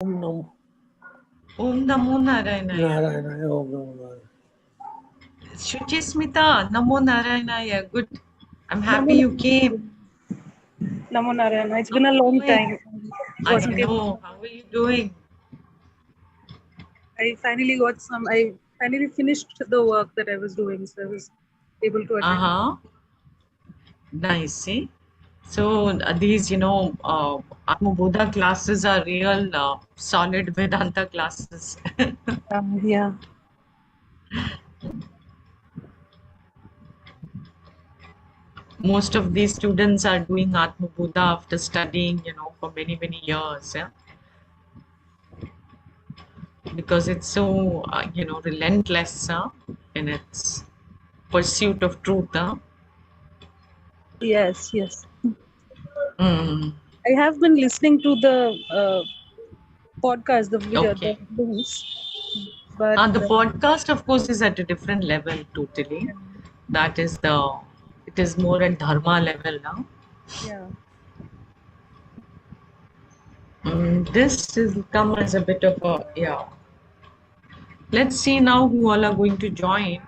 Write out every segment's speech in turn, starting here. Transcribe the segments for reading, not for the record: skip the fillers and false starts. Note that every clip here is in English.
Om Namo Om Namo Narayanaya. Narayanaya. Om Namo Narayanaya. Shuchi Smita, Namo Narayanaya. Good. I'm happy Namo you came. Namo Narayana. It's How been a are you long doing? time. I Wasn't able. know. How are you doing? I finally finished the work that I was doing, so I was able to attend. Nice. See? So these, Atmabodha classes are real solid Vedanta classes. Yeah. Most of these students are doing Atmabodha after studying, for many, many years. Yeah? Because it's so, relentless in its pursuit of truth. Yes. Yes. Mm. I have been listening to the podcast, the video, the Okay. links, but The podcast, of course, is at a different level totally. That is it is more at dharma level now. yeah. This is come as a bit of a, yeah. Let's see now who all are going to join.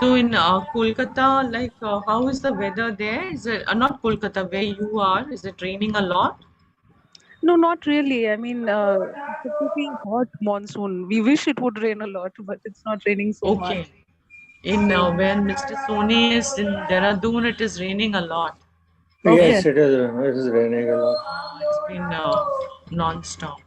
So in Kolkata, like how is the weather there? Is it not Kolkata, where you are? Is it raining a lot? No, not really. I mean, it's a pretty hot monsoon. We wish it would rain a lot, but it's not raining so much. Okay. In when Mr. Soni is in Dehradun, it is raining a lot. Okay. Yes, it is raining a lot. It's been non-stop.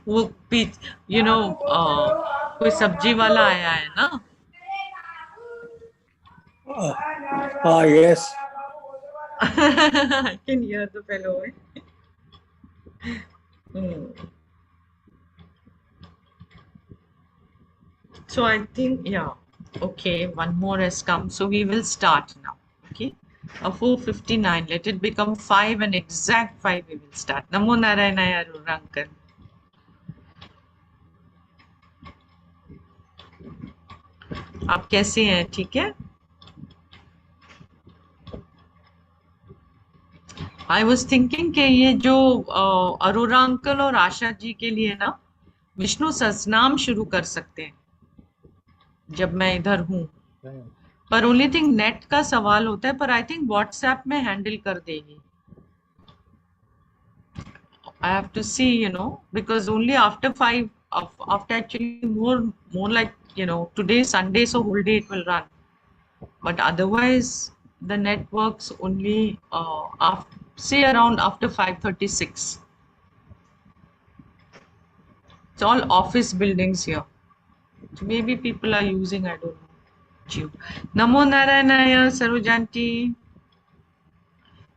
वो पीछ कोई सब्जी वाला आया है ना. Yes. I can hear the fellow. So I think, yeah, okay, one more has come. So we will start now. Okay. 4:59. Let it become 5 and exact 5 we will start. Namo Narayanaya Arora uncle. आप कैसे हैं? ठीक है. I was thinking कि ये जो Arora uncle और आशा जी के लिए ना विष्णु सहस्रनाम शुरू कर सकते हैं जब मैं इधर हूँ. पर ओनली थिंग नेट का सवाल होता है, पर आई थिंक व्हाट्सएप में हैंडल कर देगी. I have to see, because only after 5, after actually more like, today Sunday, so whole day it will run. But otherwise, the net works only say around after 5:36. It's all office buildings here. So maybe people are using, I don't know. Namo Narayanaya Sarojanti.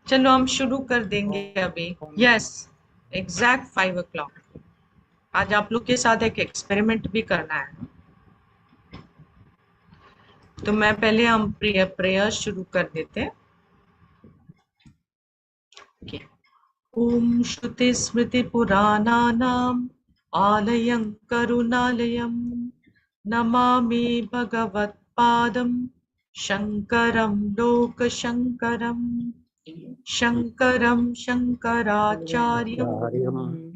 चलो हम शुरू कर देंगे अभी. Yes, exact 5 o'clock. आज आप लोग के साथ एक एक्सपेरिमेंट भी करना है. तो मैं पहले हम प्रेयर शुरू कर देते हैं. ओम श्रुति स्मृति पुराणानाम आलयं करुणालयं नमामि भगवत्पादं शंकरं लोकशंकरं शंकरं शंकराचार्यं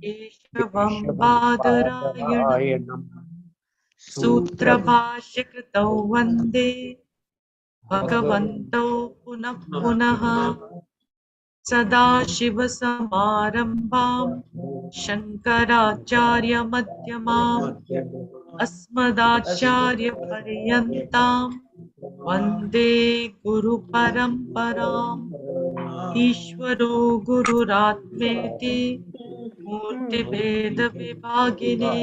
केशवं बादरायणं सूत्रभाष्यकृतौ वन्दे भगवन्तौ पुनः पुनः. सदाशिवसमारम्भां शङ्कराचार्यमध्यमाम् अस्मदाचार्यपर्यन्तां वन्दे गुरुपरम्पराम्. ईश्वरो गुरुरात्मेति मूर्तिभेदविभागिने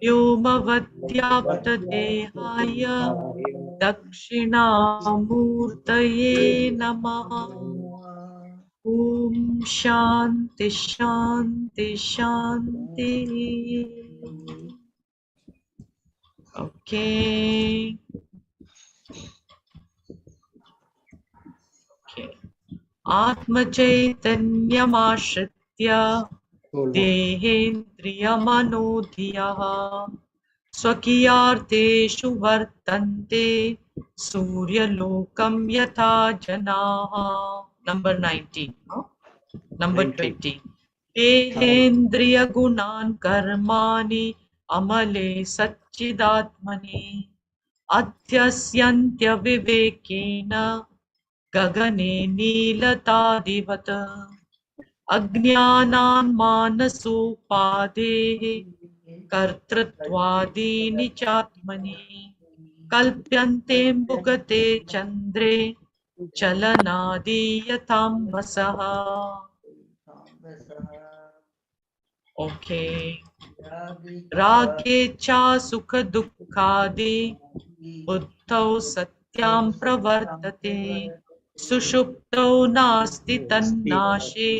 व्योमवद्व्याप्तदेहाय दक्षिणामूर्तये नमः. ओम शांति शांति शांति. ओके. आत्मचैतन्यमाश्रित्य देहेन्द्रियमनोधियः स्वकीयार्थेषु वर्तन्ते सूर्यलोकं यथा जनाः. Number 19. Number 20. देहेन्द्रियगुणान् कर्माणि अमले सच्चिदात्मनि अध्यस्यन्त्यविवेकेन गगने नीलतादिवत् अज्ञानान् मानसोपादेः कर्तृत्वादीनि चात्मनि कल्प्यन्ते मुगते चन्द्रे चलनादि यथाम्भसः. ओके. रागे च सुख दुःखादि बुद्धौ सत्यां प्रवर्तते सुषुप्तौ नास्ति तन्नाशे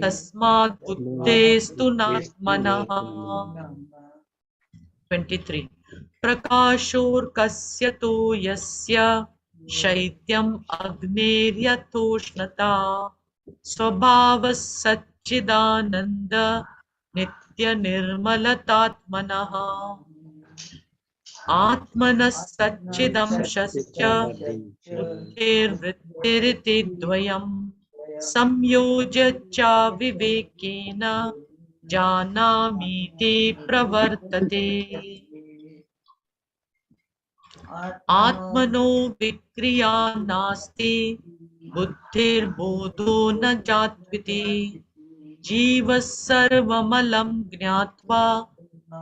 तस्मात् बुद्धेस्तु नात्मनः. 23. प्रकाशोर्कस्य तो यस्य शैत्यम् अग्नेर्यथोष्णता स्वभावः सच्चिदानन्द नित्यनिर्मलतात्मनः आत्मनः सच्चिदंशश्च बुद्धिर्वृत्तिरिति द्वयम् संयोज्य च विवेकेन जानामीति प्रवर्तते. आत्मनो विक्रिया नास्ति बुद्धिर्बोधो न जात्विति जीवः सर्वमलं ज्ञात्वा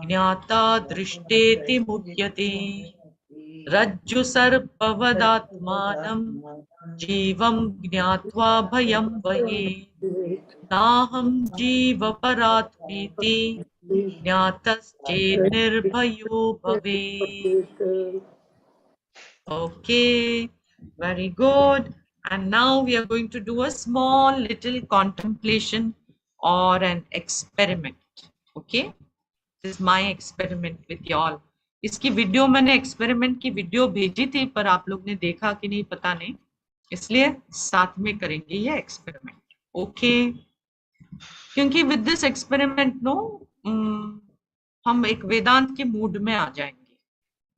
ज्ञाता दृष्टेति मुह्यते रज्जु सर्पवदात्मानं जीवं ज्ञात्वा भयं वये नाहं जीवपरात्मेति ज्ञातश्चेत् निर्भयो भवेत्. Okay, very good. And now we are going to do a small little contemplation or an experiment. Okay, this is my experiment with y'all. इसकी वीडियो मैंने एक्सपेरिमेंट की वीडियो भेजी थी पर आप लोग ने देखा कि नहीं पता नहीं, इसलिए साथ में करेंगे ये एक्सपेरिमेंट. ओके, क्योंकि विद दिस एक्सपेरिमेंट नो हम एक वेदांत के मूड में आ जाएंगे,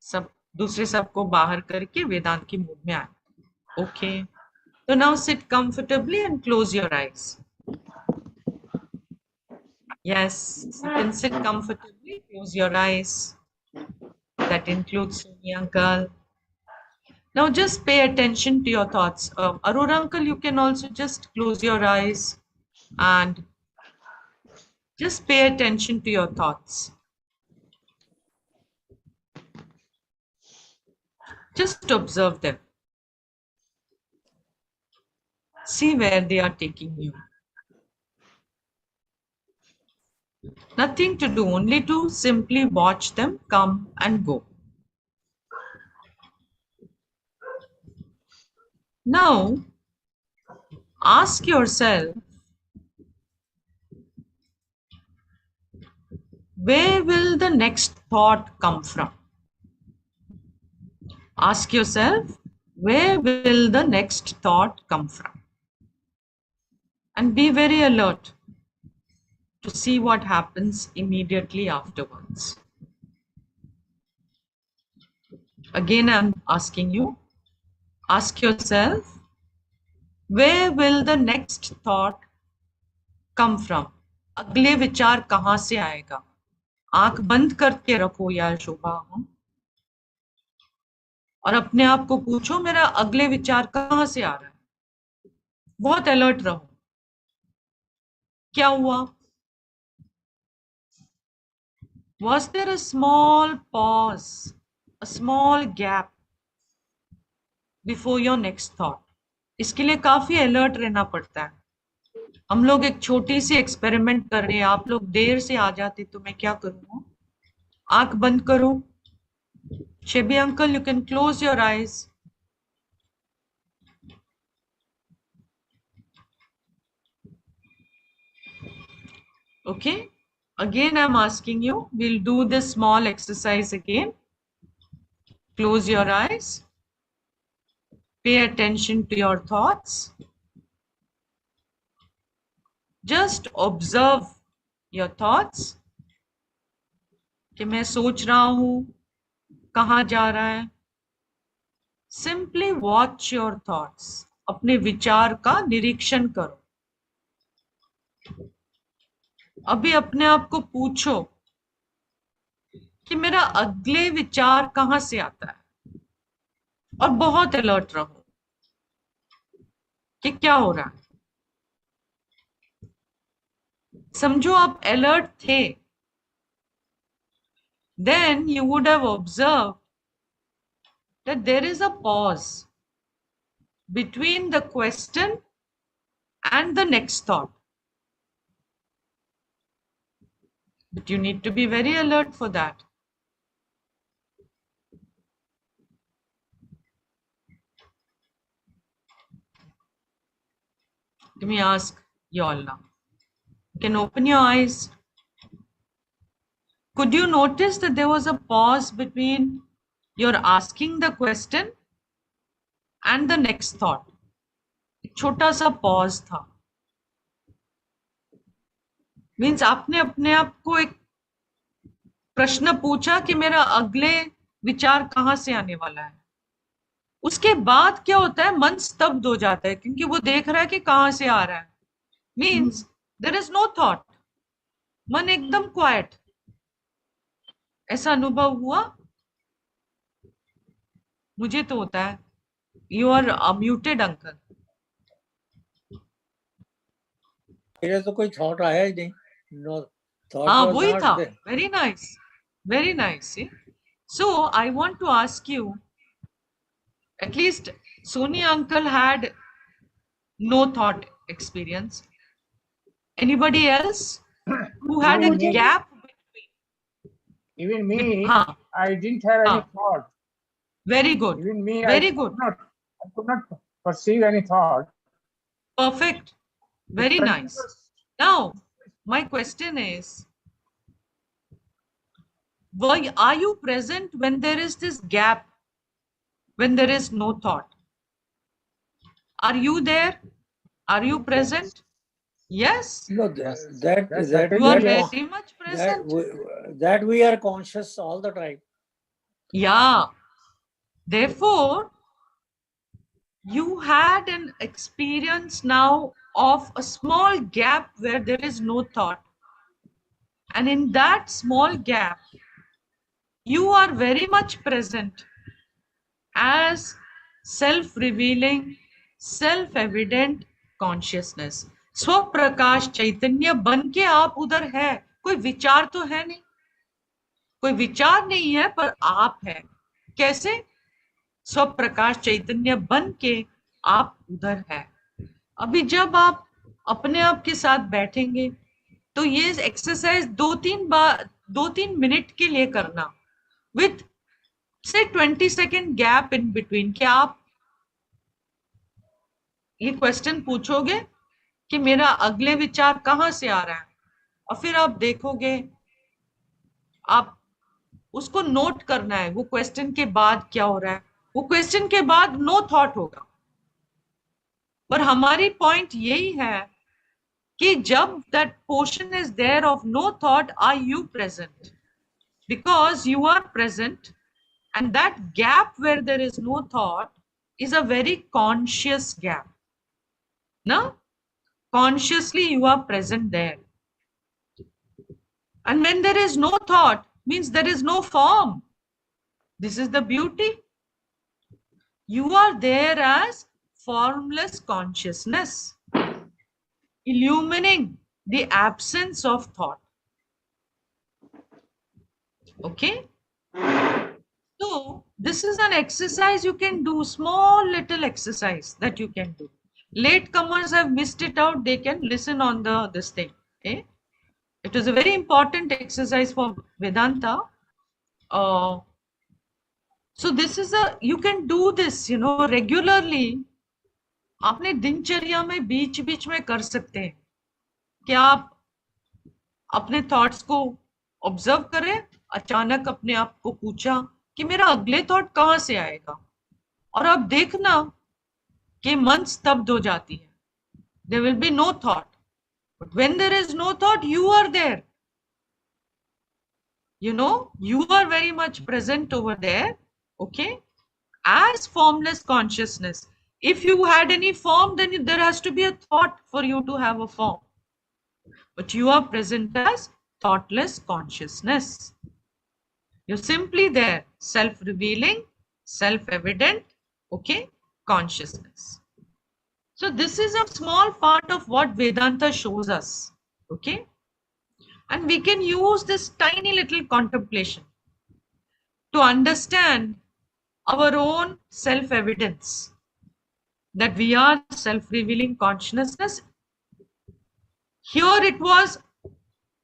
सब दूसरे सबको बाहर करके वेदांत के मूड में आए. Okay, so now sit comfortably and close your eyes. Yes, you can sit comfortably, close your eyes. That includes me, uncle. Now just pay attention to your thoughts. Aurora uncle, you can also just close your eyes and just pay attention to your thoughts. Just observe them. See where they are taking you. Nothing to do, only to simply watch them come and go. Now, ask yourself, where will the next thought come from? Ask yourself, where will the next thought come from? And be very alert to see what happens immediately afterwards. Again, I'm asking you, ask yourself, where will the next thought come from? अगले विचार कहाँ से आएगा? आंख बंद करके रखो यार शोभा, और अपने आप को पूछो मेरा अगले विचार कहाँ से आ रहा है. बहुत अलर्ट रहो. क्या हुआ? Was there a small pause, a small gap before your next thought? इसके लिए काफी अलर्ट रहना पड़ता है. हम लोग एक छोटी सी एक्सपेरिमेंट कर रहे हैं, आप लोग देर से आ जाते तो मैं क्या करूँगा? आंख बंद करो. शेबी uncle, you can close your eyes. Okay, again I'm asking you, we'll do this small exercise again. Close your eyes. Pay attention to your thoughts. Just observe your thoughts. कि मैं सोच रहा हूं कहां जा रहा है. Simply watch your thoughts. अपने विचार का निरीक्षण करो. अभी अपने आप को पूछो कि मेरा अगले विचार कहां से आता है, और बहुत अलर्ट रहो कि क्या हो रहा है. समझो आप अलर्ट थे. Then you would have observed that there is a pause between the question and the next thought. But you need to be very alert for that. Let me ask you all now. You can open your eyes. Could you notice that there was a pause between your asking the question and the next thought? एक छोटा सा pause था. Means आपने अपने आप को एक प्रश्न पूछा कि मेरा अगले विचार कहां से आने वाला है. उसके बाद क्या होता है, मन स्तब्ध हो जाता है क्योंकि वो देख रहा है कि कहां से आ रहा है. Means there is no thought. मन एकदम क्वाइट. ऐसा अनुभव हुआ? मुझे तो होता है. You are muted uncle. मेरे तो कोई थॉट आया ही नहीं. नो थॉट हाँ वाज वही नॉट था. There. Very nice, very nice. So I want to ask you, at least Sony uncle had no thought experience. Anybody else who had a Even me. gap between? Even me, हाँ, I didn't have any हाँ. thought. Very good. Even me, Very I good. could not perceive any thought. Perfect. Very nice. Now, my question is, are you present when there is this gap, when there is no thought? Are you there? Are you present? Yes. No, Yes. that Yes, that You are we yes. very much present. that we are conscious all the time. Yeah. Therefore, you had an experience now of a small gap where there is no thought. And in that small gap, you are very much present as self-revealing, self-evident consciousness. स्वप्रकाश चैतन्य बन के आप उधर है. कोई विचार तो है नहीं, कोई विचार नहीं है, पर आप है. कैसे? स्वप्रकाश चैतन्य बन के आप उधर है. अभी जब आप अपने आप के साथ बैठेंगे तो ये एक्सरसाइज 2-3 मिनट के लिए करना, विथ से 20 सेकेंड गैप इन बिटवीन. क्या आप ये क्वेश्चन पूछोगे कि मेरा अगले विचार कहां से आ रहा है, और फिर आप देखोगे, आप उसको नोट करना है. वो क्वेश्चन के बाद क्या हो रहा है, वो क्वेश्चन के बाद नो थॉट होगा. पर हमारी पॉइंट यही है कि जब that portion is there of no thought, are you present? Because you are present, and that gap where there is no thought is a very conscious gap. No? Consciously you are present there. And when there is no thought, means there is no form. This is the beauty. You are there as formless consciousness, illumining the absence of thought. Okay? So this is an exercise you can do, small little exercise that you can do. Latecomers have missed it out, they can listen on this thing. Okay? It is a very important exercise for Vedanta. So this is you can do this, regularly. आपने दिनचर्या में बीच बीच में कर सकते हैं कि आप अपने थॉट्स को ऑब्जर्व करें. अचानक अपने आप को पूछा कि मेरा अगले थॉट कहां से आएगा, और अब देखना कि मन स्तब्ध हो जाती है. There will be no thought, but when there is no thought, you are there. you know, you are very much present over there, okay, as formless consciousness. If you had any form, then there has to be a thought for you to have a form. But you are present as thoughtless consciousness. You're simply there, self-revealing, self-evident, okay, consciousness. So this is a small part of what Vedanta shows us, okay? And we can use this tiny little contemplation to understand our own self-evidence, that we are self-revealing consciousness. Here it was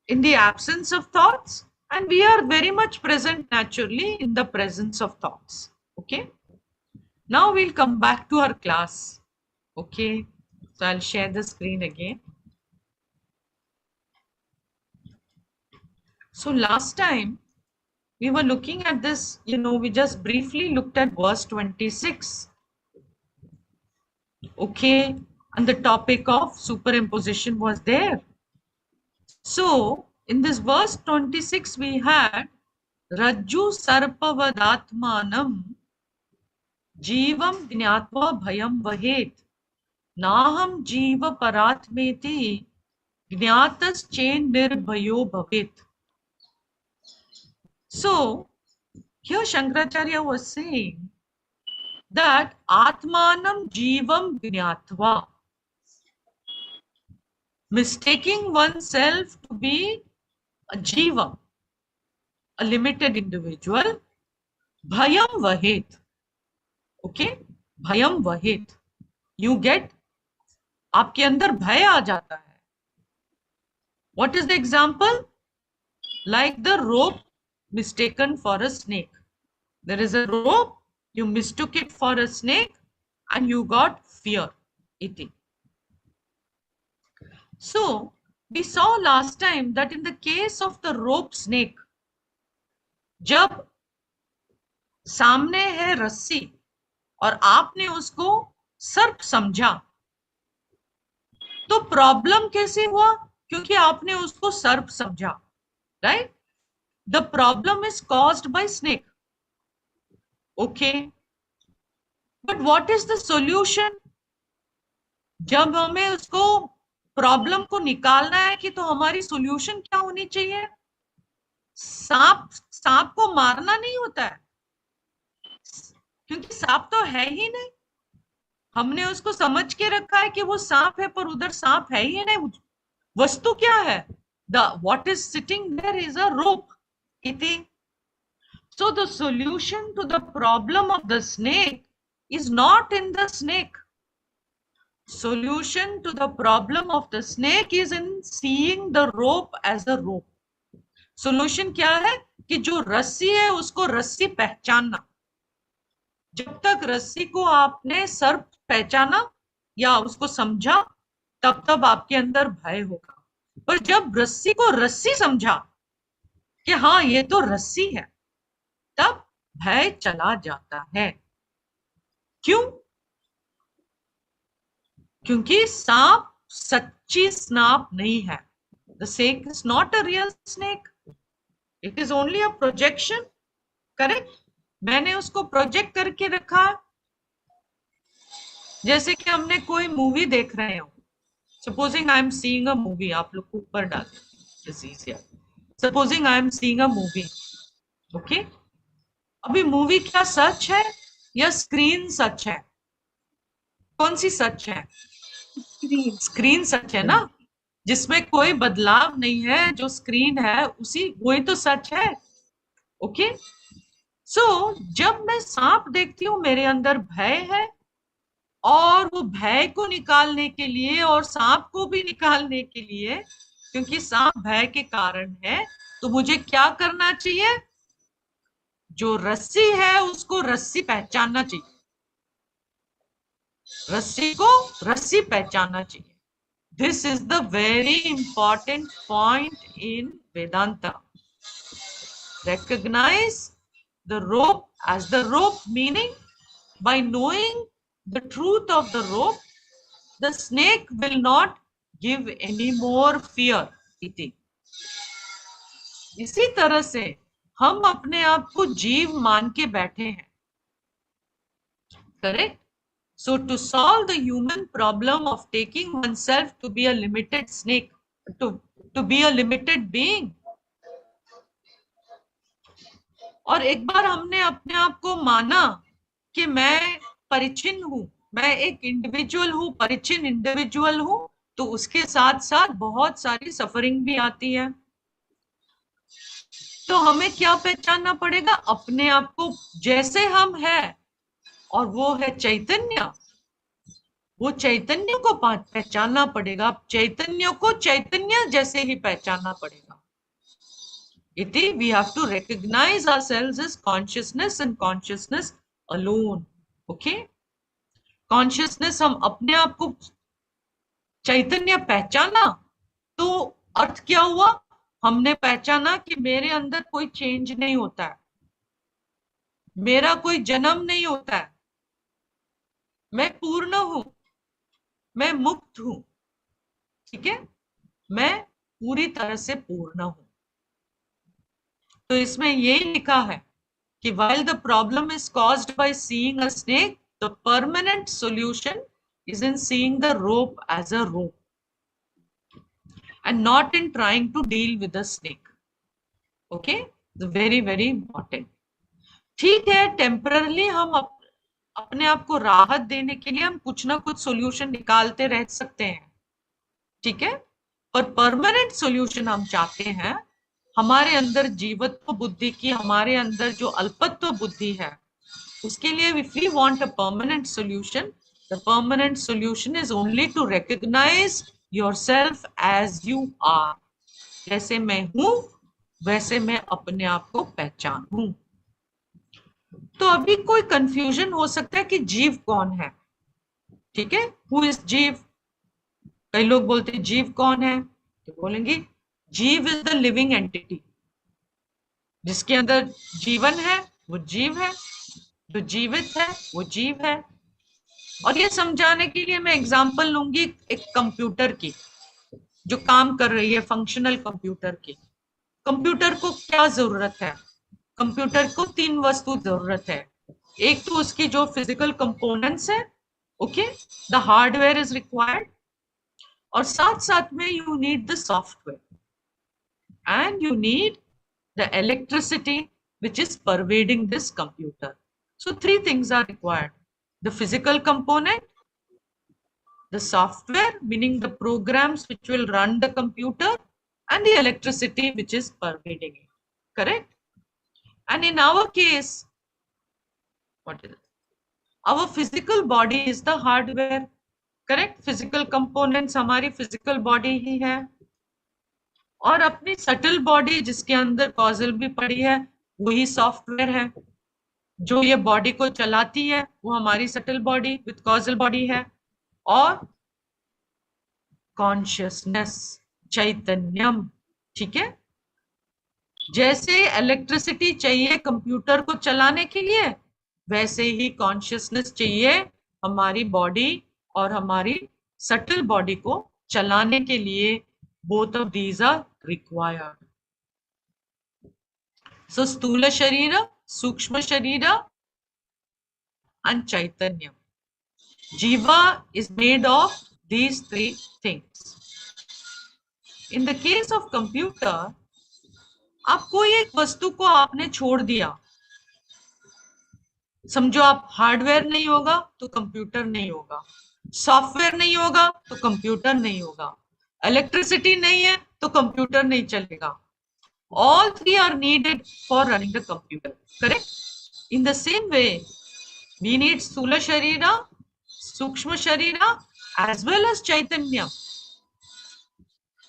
in the absence of thoughts, and we are very much present naturally in the presence of thoughts, okay? Now we'll come back to our class, okay? So I'll share the screen again. So last time we were looking at this, you know, we just briefly looked at verse 26, okay? And the topic of superimposition was there. So in this verse 26, we had Rajju Sarpavadatmanam Jivam Jnatva Bhayam Vahet Naham Jiva Paratmeti Jnatas Chain Nirbhayo Bhavet. So here Shankaracharya was saying that Atmanam Jivam Jnatva, mistaking oneself to be a Jiva, a limited individual, Bhayam Vahet. Okay, Bhayam Vahet. You get, आपके अंदर भय आ जाता है. What is the example? Like the rope mistaken for a snake. There is a rope, you mistook it for a snake and you got fear eating. So we saw last time that in the case of the rope snake, जब सामने है रस्सी और आपने उसको सर्प समझा, तो प्रॉब्लम कैसे हुआ? क्योंकि आपने उसको सर्प समझा, right? The problem is caused by snake, okay, but what is the solution? जब हमें उसको प्रॉब्लम को निकालना है कि तो हमारी सॉल्यूशन क्या होनी चाहिए? सांप को मारना नहीं होता है, क्योंकि सांप तो है ही नहीं. हमने उसको समझ के रखा है कि वो सांप है, पर उधर सांप है ही नहीं. वस्तु क्या है? What is sitting there is a rope. So the solution to the problem of the snake is not in the snake. Solution to the problem of the snake is in seeing the rope as a rope. Solution क्या है? कि जो रस्सी है उसको रस्सी पहचानना. जब तक रस्सी को आपने सर्प पहचाना या उसको समझा, तब तब आपके अंदर भय होगा. पर जब रस्सी को रस्सी समझा कि हाँ ये तो रस्सी है, तब भय चला जाता है. क्यों? क्योंकि सांप सच्ची सांप नहीं है. The snake is not a real snake. It is only a projection. Correct? मैंने उसको प्रोजेक्ट करके रखा. जैसे कि हमने कोई मूवी देख रहे हो. Supposing I am seeing a movie, आप लोग को ऊपर डाल. This is here. Supposing I am seeing a movie. Okay? अभी मूवी क्या सच है या स्क्रीन सच है? कौन सी सच है? स्क्रीन सच है ना, जिसमें कोई बदलाव नहीं है. जो स्क्रीन है उसी वही तो सच है. ओके? सो जब मैं सांप देखती हूँ, मेरे अंदर भय है, और वो भय को निकालने के लिए और सांप को भी निकालने के लिए, क्योंकि सांप भय के कारण है, तो मुझे क्या करना चाहिए? जो रस्सी है उसको रस्सी पहचानना चाहिए. रस्सी को रस्सी पहचानना चाहिए. This is the very important point in Vedanta. Recognize the rope as the rope, meaning by knowing the truth of the rope, the snake will not give any more fear eating. इसी तरह से हम अपने आप को जीव मान के बैठे हैं, correct? So to solve the human problem of taking oneself to be a limited snake, to be a limited being, और एक बार हमने अपने आप को माना कि मैं परिचिन्न हूं, मैं एक इंडिविजुअल हूं, परिचिन्न इंडिविजुअल हूं, तो उसके साथ साथ बहुत सारी सफरिंग भी आती है। तो हमें क्या पहचानना पड़ेगा? अपने आप को जैसे हम हैं, और वो है चैतन्य, वो चैतन्य को पहचानना पड़ेगा। चैतन्य को चैतन्य जैसे ही पहचानना पड़ेगा। इति we have to recognize ourselves as consciousness and consciousness alone. Okay? Consciousness, हम अपने आप को चैतन्य पहचाना, तो अर्थ क्या हुआ? हमने पहचाना कि मेरे अंदर कोई चेंज नहीं होता है, मेरा कोई जन्म नहीं होता है, मैं पूर्ण हूं, मैं मुक्त हूं, ठीक है, मैं पूरी तरह से पूर्ण हूं। तो इसमें यही लिखा है कि while the problem is caused by seeing a snake, the permanent solution is in seeing the rope as a rope and not in trying to deal with the snake. Okay, it's very very important. ठीक है, temporarily हम अपने आप को राहत देने के लिए हम कुछ ना कुछ सॉल्यूशन निकालते रह सकते हैं, ठीक है, पर परमानेंट सॉल्यूशन हम चाहते हैं। हमारे अंदर जीवत्व बुद्धि की, हमारे अंदर जो अल्पत्व बुद्धि है, उसके लिए if we want a permanent solution, the permanent solution is only to recognize yourself as you are. जैसे मैं हूं वैसे मैं अपने आप को पहचानूं। तो अभी कोई कंफ्यूजन हो सकता है कि जीव कौन है, ठीक है, हु इज जीव? कई लोग बोलते हैं जीव कौन है, तो बोलेंगे जीव इज द लिविंग एंटिटी, जिसके अंदर जीवन है वो जीव है, जो जीवित है वो जीव है। और ये समझाने के लिए मैं एग्जांपल लूंगी एक कंप्यूटर की, जो काम कर रही है, फंक्शनल कंप्यूटर की। कंप्यूटर को क्या जरूरत है? कंप्यूटर को 3 वस्तु जरूरत है। एक तो उसकी जो फिजिकल कंपोनेंट्स है, okay, the hardware is required, और साथ साथ में you need the software and you need the electricity which is pervading this computer. So 3 things are required: the physical component, the software, meaning the programs which will run the computer, and the electricity which is pervading it. Correct? And in our case, what is it? Our physical body is the hardware. Correct? Physical components हमारी physical body ही है, और अपनी subtle body जिसके अंदर causal भी पड़ी है वही सॉफ्टवेयर है। जो ये बॉडी को चलाती है वो हमारी subtle body with causal body है, और कॉन्शियसनेस, चैतन्यम, ठीक है। जैसे इलेक्ट्रिसिटी चाहिए कंप्यूटर को चलाने के लिए, वैसे ही कॉन्शियसनेस चाहिए हमारी बॉडी और हमारी सटल बॉडी को चलाने के लिए। Both of these are required. So स्थूल शरीर, सूक्ष्म शरीर and chaitanya. Jiva is made of these 3 things. In the case of computer, आप कोई एक वस्तु को आपने छोड़ दिया, समझो आप हार्डवेयर नहीं होगा तो कंप्यूटर नहीं होगा, सॉफ्टवेयर नहीं होगा तो कंप्यूटर नहीं होगा, इलेक्ट्रिसिटी नहीं है तो कंप्यूटर नहीं चलेगा। All 3 are needed for running the computer. Correct? In the same way, we need Sthula Sharira, Sukshma Sharira, as well as Chaitanya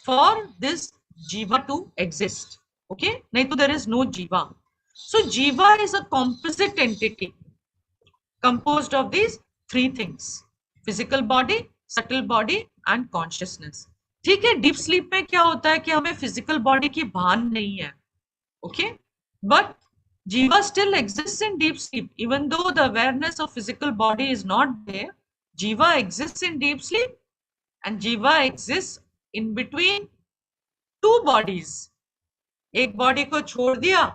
for this Jiva to exist. Okay? Nahi to there is no Jiva. So Jiva is a composite entity composed of these 3 things: physical body, subtle body and consciousness. ठीक है, deep sleep में क्या होता है कि हमें physical body की भान नहीं है, okay, but Jiva still exists in deep sleep. Even though the awareness of physical body is not there, Jiva exists in deep sleep, and Jiva exists in between 2 bodies. एक body को छोड़ दिया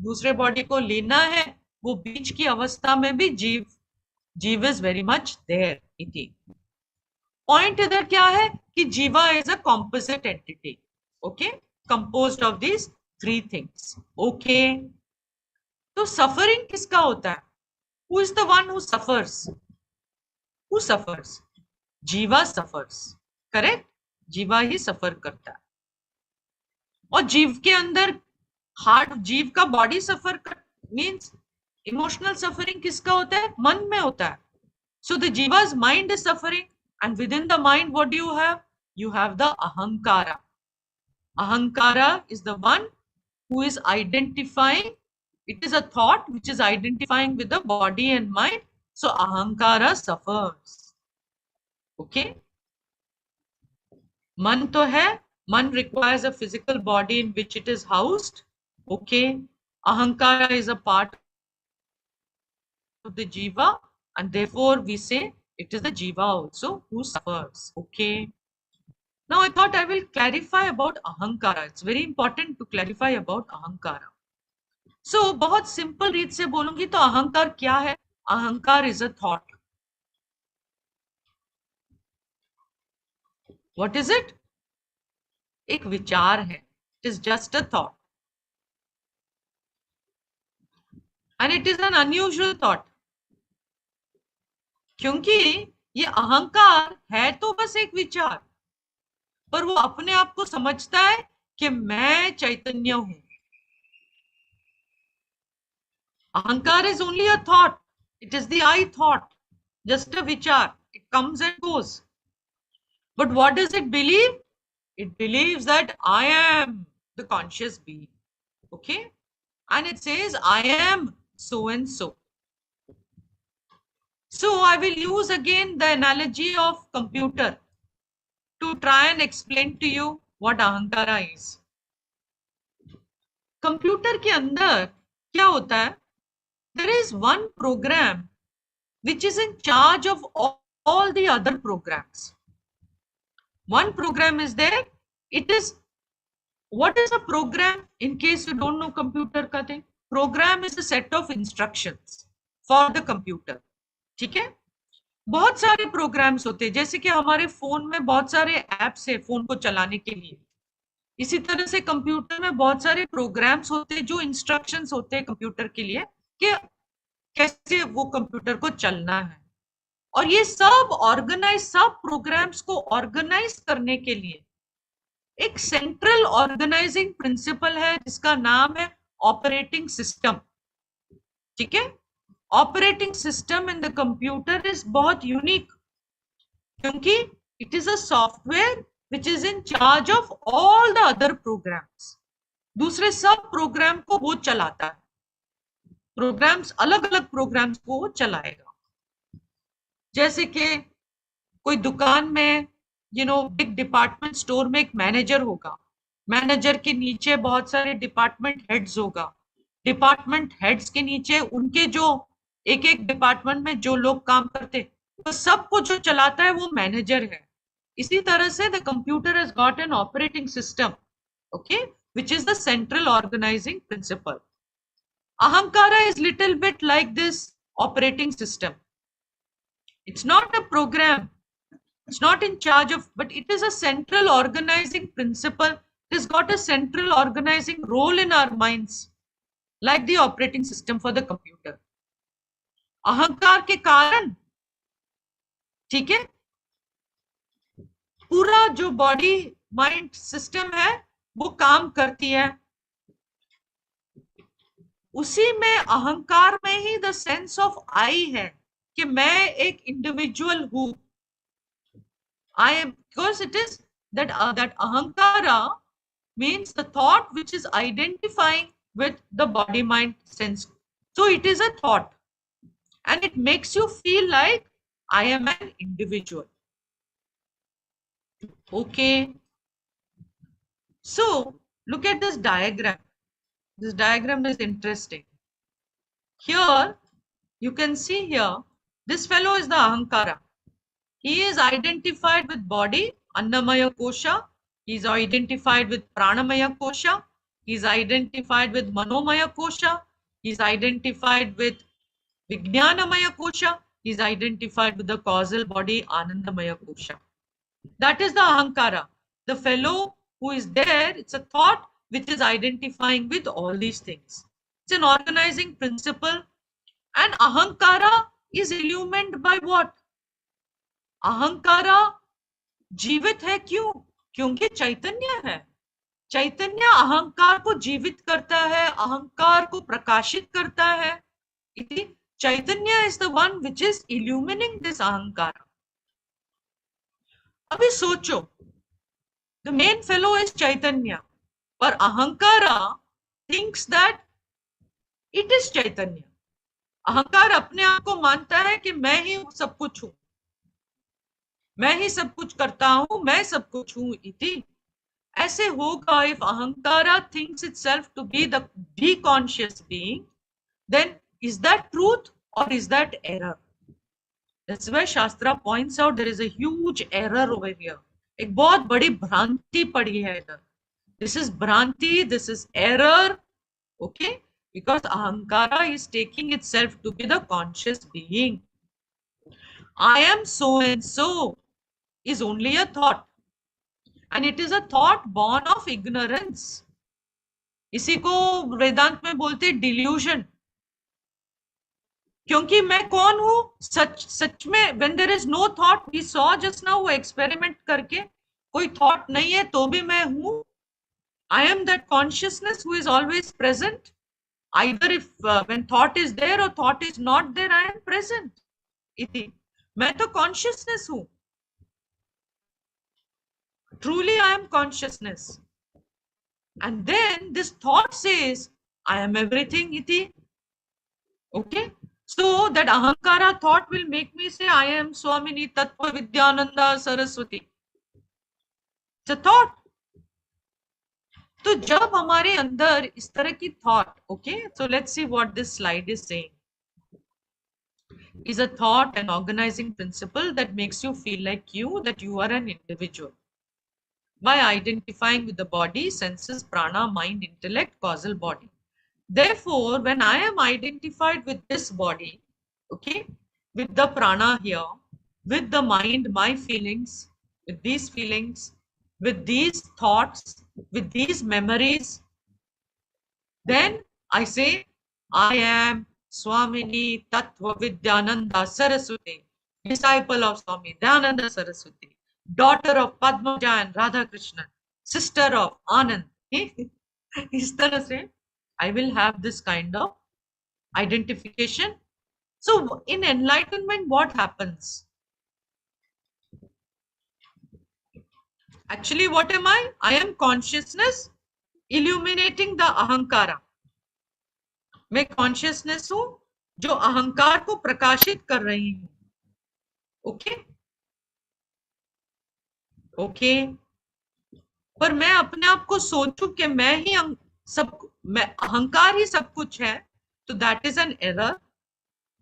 दूसरे body को लेना है, वो बीच की अवस्था में भी जीव इज वेरी मच देयर इति। पॉइंट इधर क्या है कि जीवा is a composite entity, okay, composed of these three things, okay. तो सफरिंग किसका होता है? Who is the one who suffers? Who suffers? जीवा सफर्स, करेक्ट, जीवा ही सफर करता है। और जीव के अंदर हार्ट, जीव का बॉडी सफर कर मीन्स इमोशनल सफरिंग किसका होता है? मन में होता है। So the jiva's mind is suffering, and within the mind, what do you have? You have the ahankara. Ahankara is the one who is identifying. It is a thought which is identifying with the body and mind. So ahankara suffers. Okay. Man to hai. Man requires a physical body in which it is housed. Okay. Ahankara is a part of the jiva, and therefore we say it is the jiva also who suffers. Okay. Now I thought I will clarify about ahankara. It's very important to clarify about ahankara. So बहुत simple रीत से बोलूंगी तो अहंकार क्या है? अहंकार is a thought. What is it? एक विचार है. It is just a thought. And it is an unusual thought. क्योंकि ये अहंकार है तो बस एक विचार, पर वो अपने आप को समझता है कि मैं चैतन्य हूं. Ahankar is only a thought. It is the I thought, just a vichar. It comes and goes. But what does it believe? It believes that I am the conscious being. Okay? And it says, I am so and so. So I will use again the analogy of computer to try and explain to you what Ahankara is. Computer के अंदर क्या होता है? There is one program which is in charge of all the other programs. One program is there. It is, what is a program? In case you don't know computer का thing, program is a set of instructions for the computer. ठीक है? बहुत सारे programs होते हैं, जैसे कि हमारे फोन में बहुत सारे apps है फोन को चलाने के लिए. इसी तरह से कंप्यूटर में बहुत सारे प्रोग्राम्स होते हैं जो इंस्ट्रक्शंस होते हैं कंप्यूटर के लिए कि कैसे वो कंप्यूटर को चलना है. और ये सब ऑर्गेनाइज, सब प्रोग्राम्स को ऑर्गेनाइज करने के लिए एक सेंट्रल ऑर्गेनाइजिंग प्रिंसिपल है जिसका नाम है ऑपरेटिंग सिस्टम. ठीक है? Operating system in the computer is बहुत यूनिक क्योंकि it is a software which is in charge of all the other programs. दूसरे सब प्रोग्राम को वो चलाता है. प्रोग्राम्स, अलग अलग प्रोग्राम्स को वो चलाएगा. जैसे कि कोई दुकान में बिग डिपार्टमेंट स्टोर में एक मैनेजर होगा. मैनेजर के नीचे बहुत सारे डिपार्टमेंट हेड्स होगा. डिपार्टमेंट हेड्स के नीचे उनके जो एक एक डिपार्टमेंट में जो लोग काम करते, तो सबको जो चलाता है वो मैनेजर है. इसी तरह से the computer has got an operating system, okay, which is the central organizing principle. Ahankara is little bit like this operating system. It's not a program, it's not in charge of, but it is a central organizing principle. It has got a central organizing role in our minds, like the operating system for the computer. अहंकार के कारण, ठीक है, पूरा जो body mind system है वो काम करती है. उसी में अहंकार में ही द सेंस ऑफ आई है कि मैं एक इंडिविजुअल हूं. I am, because it is that अहंकारा means the thought which is identifying with the body mind sense. So it is a thought and it makes you feel like I am an individual. Okay, so look at this diagram. This diagram is interesting. Here you can see here, this fellow is the Ahankara. He is identified with body, Annamaya Kosha. He is identified with Pranamaya Kosha. He's identified with Manomaya Kosha. He's identified with Vijnanamaya Kosha. He's identified with the causal body Anandamaya Kosha. That is the Ahankara. The fellow who is there, it's a thought which is identifying with all these things. It's an organizing principle. And Ahankara is illumined by what? Ahankara जीवित है क्यों? क्योंकि चैतन्य है. चैतन्य अहंकार को जीवित करता है, अहंकार को प्रकाशित करता है. Chaitanya is the one which is illumining this ahankara. अभी सोचो, the main fellow is Chaitanya, पर ahankara thinks that it is Chaitanya. अहंकार अपने आप को मानता है कि मैं ही सब कुछ हूं, मैं ही सब कुछ करता हूं, मैं सब कुछ हूं. इति ऐसे होगा. if ahankara thinks itself to be the conscious being, then is that truth or is that error? That's why Shastra points out there is a huge error over here. एक बहुत बड़ी भ्रांति पड़ी है इधर. This is भ्रांति, this is error. Okay? Because ahankara is taking itself to be the conscious being. I am so and so is only a thought. And it is a thought born of ignorance. इसी को वेदांत में बोलते delusion. क्योंकि मैं कौन हूं? सच में when there is no thought, we saw just now वो experiment करके, कोई thought नहीं है तो भी मैं हूं. I am that consciousness who is always present. Either if when thought is there or thought is not there, I am present. इति मैं तो consciousness हूं. Truly I am consciousness. And then this thought says, I am everything, iti. Okay? So that ahankara thought will make me say, I am Swamini Tattva Vidyananda Saraswati. It's a thought. तो जब हमारे अंदर इस तरह की thought, okay? So let's see what this slide is saying. Is a thought an organizing principle that makes you feel like you, that you are an individual. By identifying with the body, senses, prana, mind, intellect, causal body. Therefore, when I am identified with this body, okay, with the prana here, with the mind, my feelings, with these thoughts, with these memories, then I say, I am Swamini Tattva Vidyananda Saraswati, disciple of Swami Dayananda Saraswati, daughter of Padmaja and Radha Krishnan, sister of Anand. इस तरह से I will have this kind of identification. So in enlightenment, what happens? Actually, what am I? I am consciousness illuminating the ahankara. मैं consciousness हूं जो अहंकार को प्रकाशित कर रही हूं. ओके ओके पर मैं अपने आप को सोचूं कि मैं ही मैं अहंकार ही सब कुछ है, तो दैट इज एन एरर.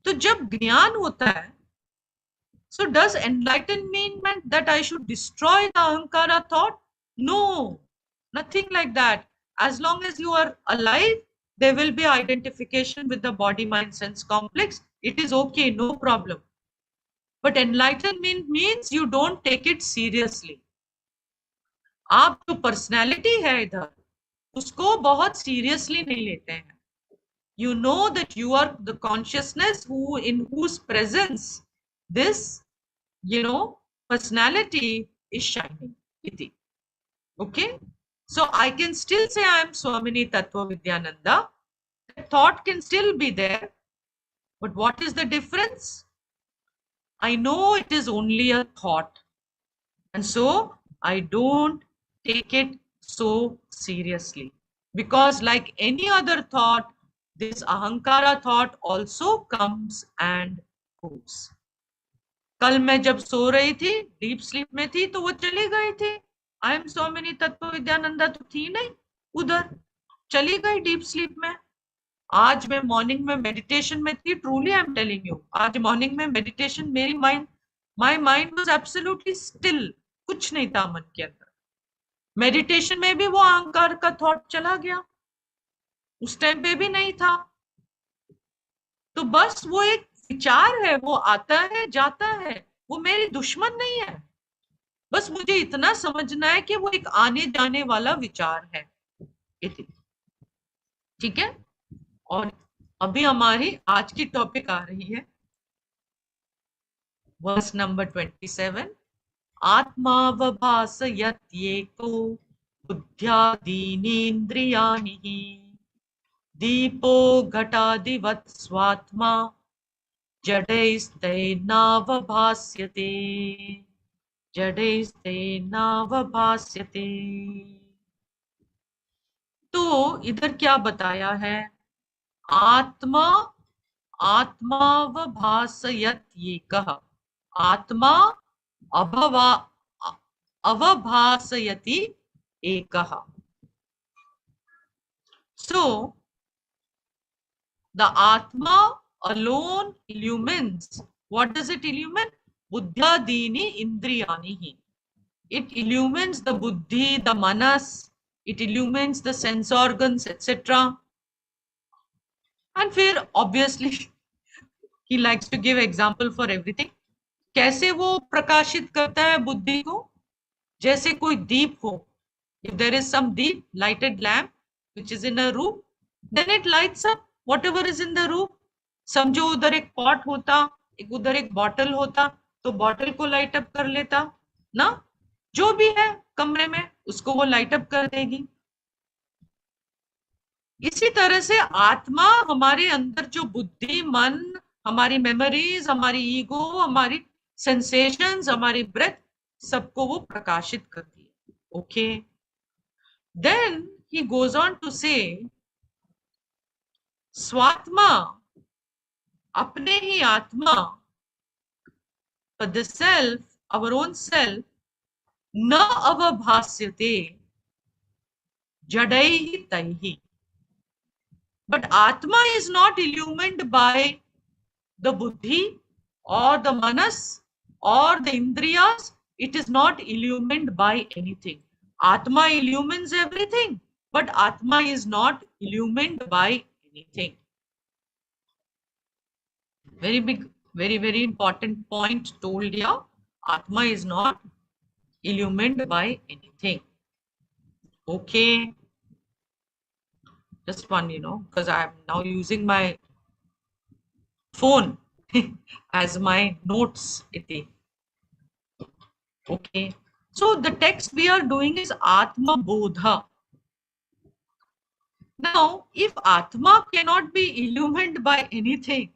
तो जब ज्ञान होता है, so does enlightenment that I should destroy the ahankara thought? No, nothing like that. As long as you are alive, there will be identification with the body, mind, sense complex. It is okay, no problem. But enlightenment means you don't take it seriously. आप जो personality है इधर, उसको बहुत seriously नहीं लेते हैं. You know that you are the consciousness in whose presence this, personality is shining. Okay? So I can still say I am Swamini Tattva Vidyananda. The thought can still be there. But what is the difference? I know it is only a thought. And so I don't take it so seriously. Because like any other thought, this ahankara thought also comes and goes. कल मैं जब सो रही थी, deep sleep में थी, तो वो चली गई थी. आई एम स्वामिनी तत्व विद्यानंदा तो थी नहीं उधर, चली गई डीप स्लीप में. आज मैं मॉर्निंग में मेडिटेशन में थी. Truly I am telling you, आज मॉर्निंग में meditation, my mind was absolutely still. कुछ नहीं था मन के अंदर. मेडिटेशन में भी वो अहंकार का थॉट चला गया. उस टाइम पे भी नहीं था। तो बस वो एक विचार है, वो आता है जाता है, वो मेरी दुश्मन नहीं है। बस मुझे इतना समझना है कि वो एक आने जाने वाला विचार है। ठीक है। और अभी हमारी आज की टॉपिक आ रही है वर्स नंबर 27। आत्मावभासयत्येको बुद्ध्यादीनीन्द्रियाणि दीपो घटादिवत् स्वात्मा जडैस्तैर्नावभास्यते जडैस्तैर्नावभास्यते। तो इधर क्या बताया है? आत्मा आत्मावभासयत्येकः, आत्मा अभवा अवभासयति एकः। So the Atma alone illumines. What does it illumine? Buddhyadini indriyani. It illumines the buddhi, the manas, it illumines the sense organs, etc. And फिर obviously he likes to give example for everything. कैसे वो प्रकाशित करता है बुद्धि को? जैसे कोई दीप हो, if there is some deep lighted lamp which is in a room, then it lights up whatever is in the room. समझो उधर एक पॉट होता, एक उधर एक बॉटल होता, तो बॉटल को लाइट अप कर लेता ना, जो भी है कमरे में उसको वो लाइट अप कर देगी। इसी तरह से आत्मा हमारे अंदर जो बुद्धि, मन, हमारी मेमोरीज, हमारी ईगो, हमारी सेंसेशंस, हमारी ब्रेथ, सबको वो प्रकाशित करती है। Okay. Then he goes on to say, स्वात्मा, अपने ही आत्मा, but the self, our own self, न अवभास्यते जडैहि तैहि. But Atma is not illumined by the buddhi or the manas or the indriyas. It is not illumined by anything. Atma illumines everything, but Atma is not illumined by anything. Very big, very important point told here. Atma is not illumined by anything. Okay. Just one, because I am now using my phone as my notes. Okay. So the text we are doing is Atmabodha. Now, if Atma cannot be illumined by anything,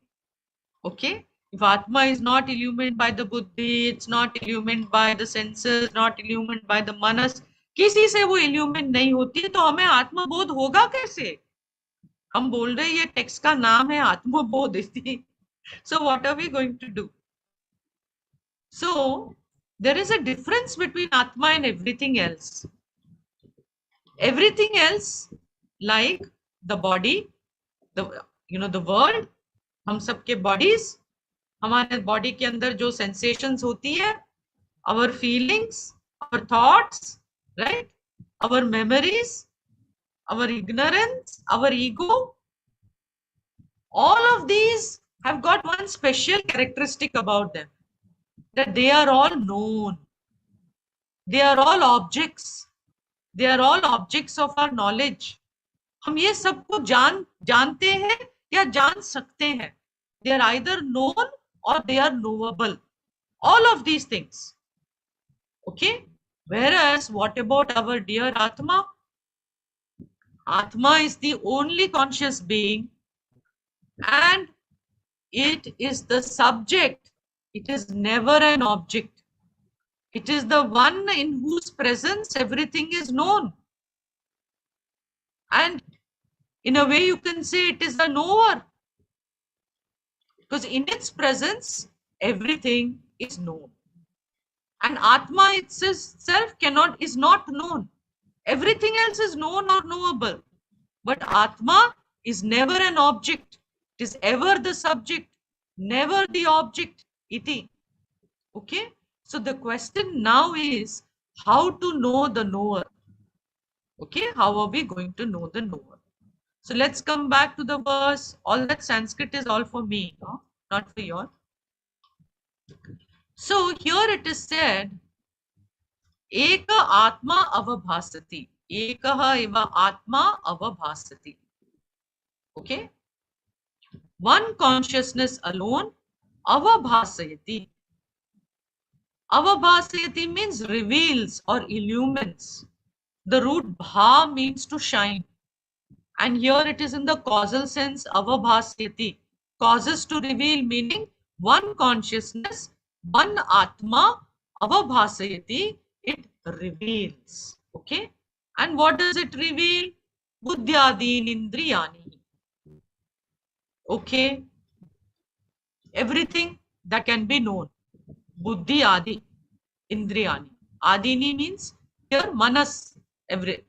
okay, if Atma is not illumined by the buddhi, it's not illumined by the senses, not illumined by the manas, किसी से वो illumined नहीं होती, तो हमें आत्मबोध होगा कैसे? हम बोल रहे ये टेक्स्ट का नाम है आत्मबोध। So what are we going to do? So there is a difference between Atma and everything else. Everything else, like the body, the world, हम सबके bodies, हमारे बॉडी के अंदर जो सेंसेशंस होती है, our feelings, our thoughts, right, our memories, our ignorance, our ego, all of these have got one special characteristic about them, that they are all known. They are all objects. They are all objects of our knowledge. हम ये सबको जानते हैं या जान सकते हैं. They are either known or they are knowable. All of these things. Okay. Whereas, what about our dear Atma? Atma is the only conscious being, and it is the subject. It is never an object. It is the one in whose presence everything is known. And in a way, you can say it is a knower. Because in its presence, everything is known. And Atma itself is not known. Everything else is known or knowable. But Atma is never an object. It is ever the subject, never the object. Iti. Okay? So the question now is how to know the knower. Okay? How are we going to know the knower? So let's come back to the verse. All that Sanskrit is all for me, no? Not for you. So here it is said, Eka Atma avabhasati. Ekaha eva Atma avabhasati. Okay? One consciousness alone, avabhasayati. Avabhasayati means reveals or illumines. The root bha means to shine. And here it is in the causal sense, avabhasyati, causes to reveal, meaning one consciousness, one atma, avabhasayati, it reveals. Okay? And what does it reveal? Buddhyadin indriyani. Okay? Everything that can be known. Buddhi adi, indriyani. Adini means here manas,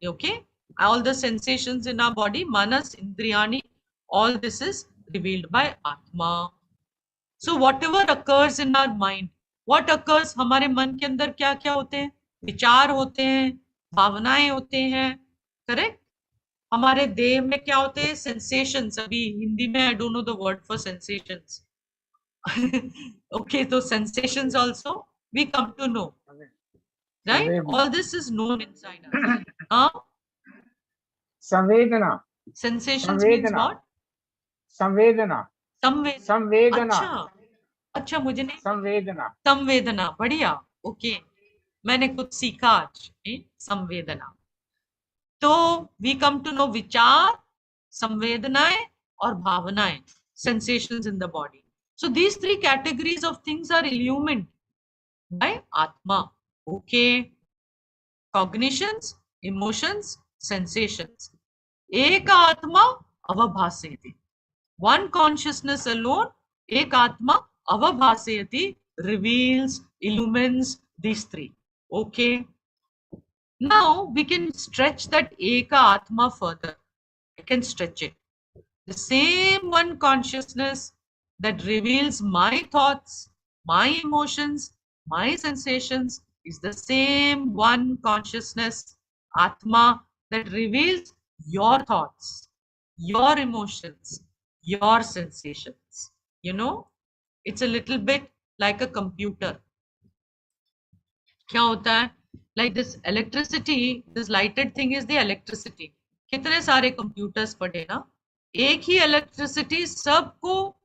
okay? All the sensations in our body, manas, indriyani, all this is revealed by Atma. So whatever occurs in our mind, what occurs, हमारे मन के अंदर क्या क्या होते हैं? विचार होते हैं, भावनाएं होते हैं, correct? हमारे देह में क्या होते हैं? Sensations. अभी हिंदी में I don't know the word for sensations. Okay, so sensations also we come to know, right? All this is known inside us. Samvedana. Sensations means Samvedana. what? Samvedana. संवेदना. अच्छा मुझे नहीं. Samvedana. संवेदना, बढ़िया. ओके, मैंने कुछ सीखा आज. संवेदना. तो we come to know विचार, संवेदनाएं और भावनाएं, sensations in the body. So these three categories of things are illumined by Atma. Okay. Cognitions, emotions, sensations. Eka Atma avabhasayati. One consciousness alone, Eka Atma avabhasayati, reveals, illumines these three. Okay. Now we can stretch that Eka Atma further. I can stretch it. The same one consciousness that reveals my thoughts, my emotions, my sensations is the same one consciousness, Atma, that reveals your thoughts, your emotions, your sensations. You know, it's a little bit like a computer. क्या होता है? Like this electricity, this lighted thing is the electricity. कितने सारे computers पड़े ना? एक ही electricity सबको,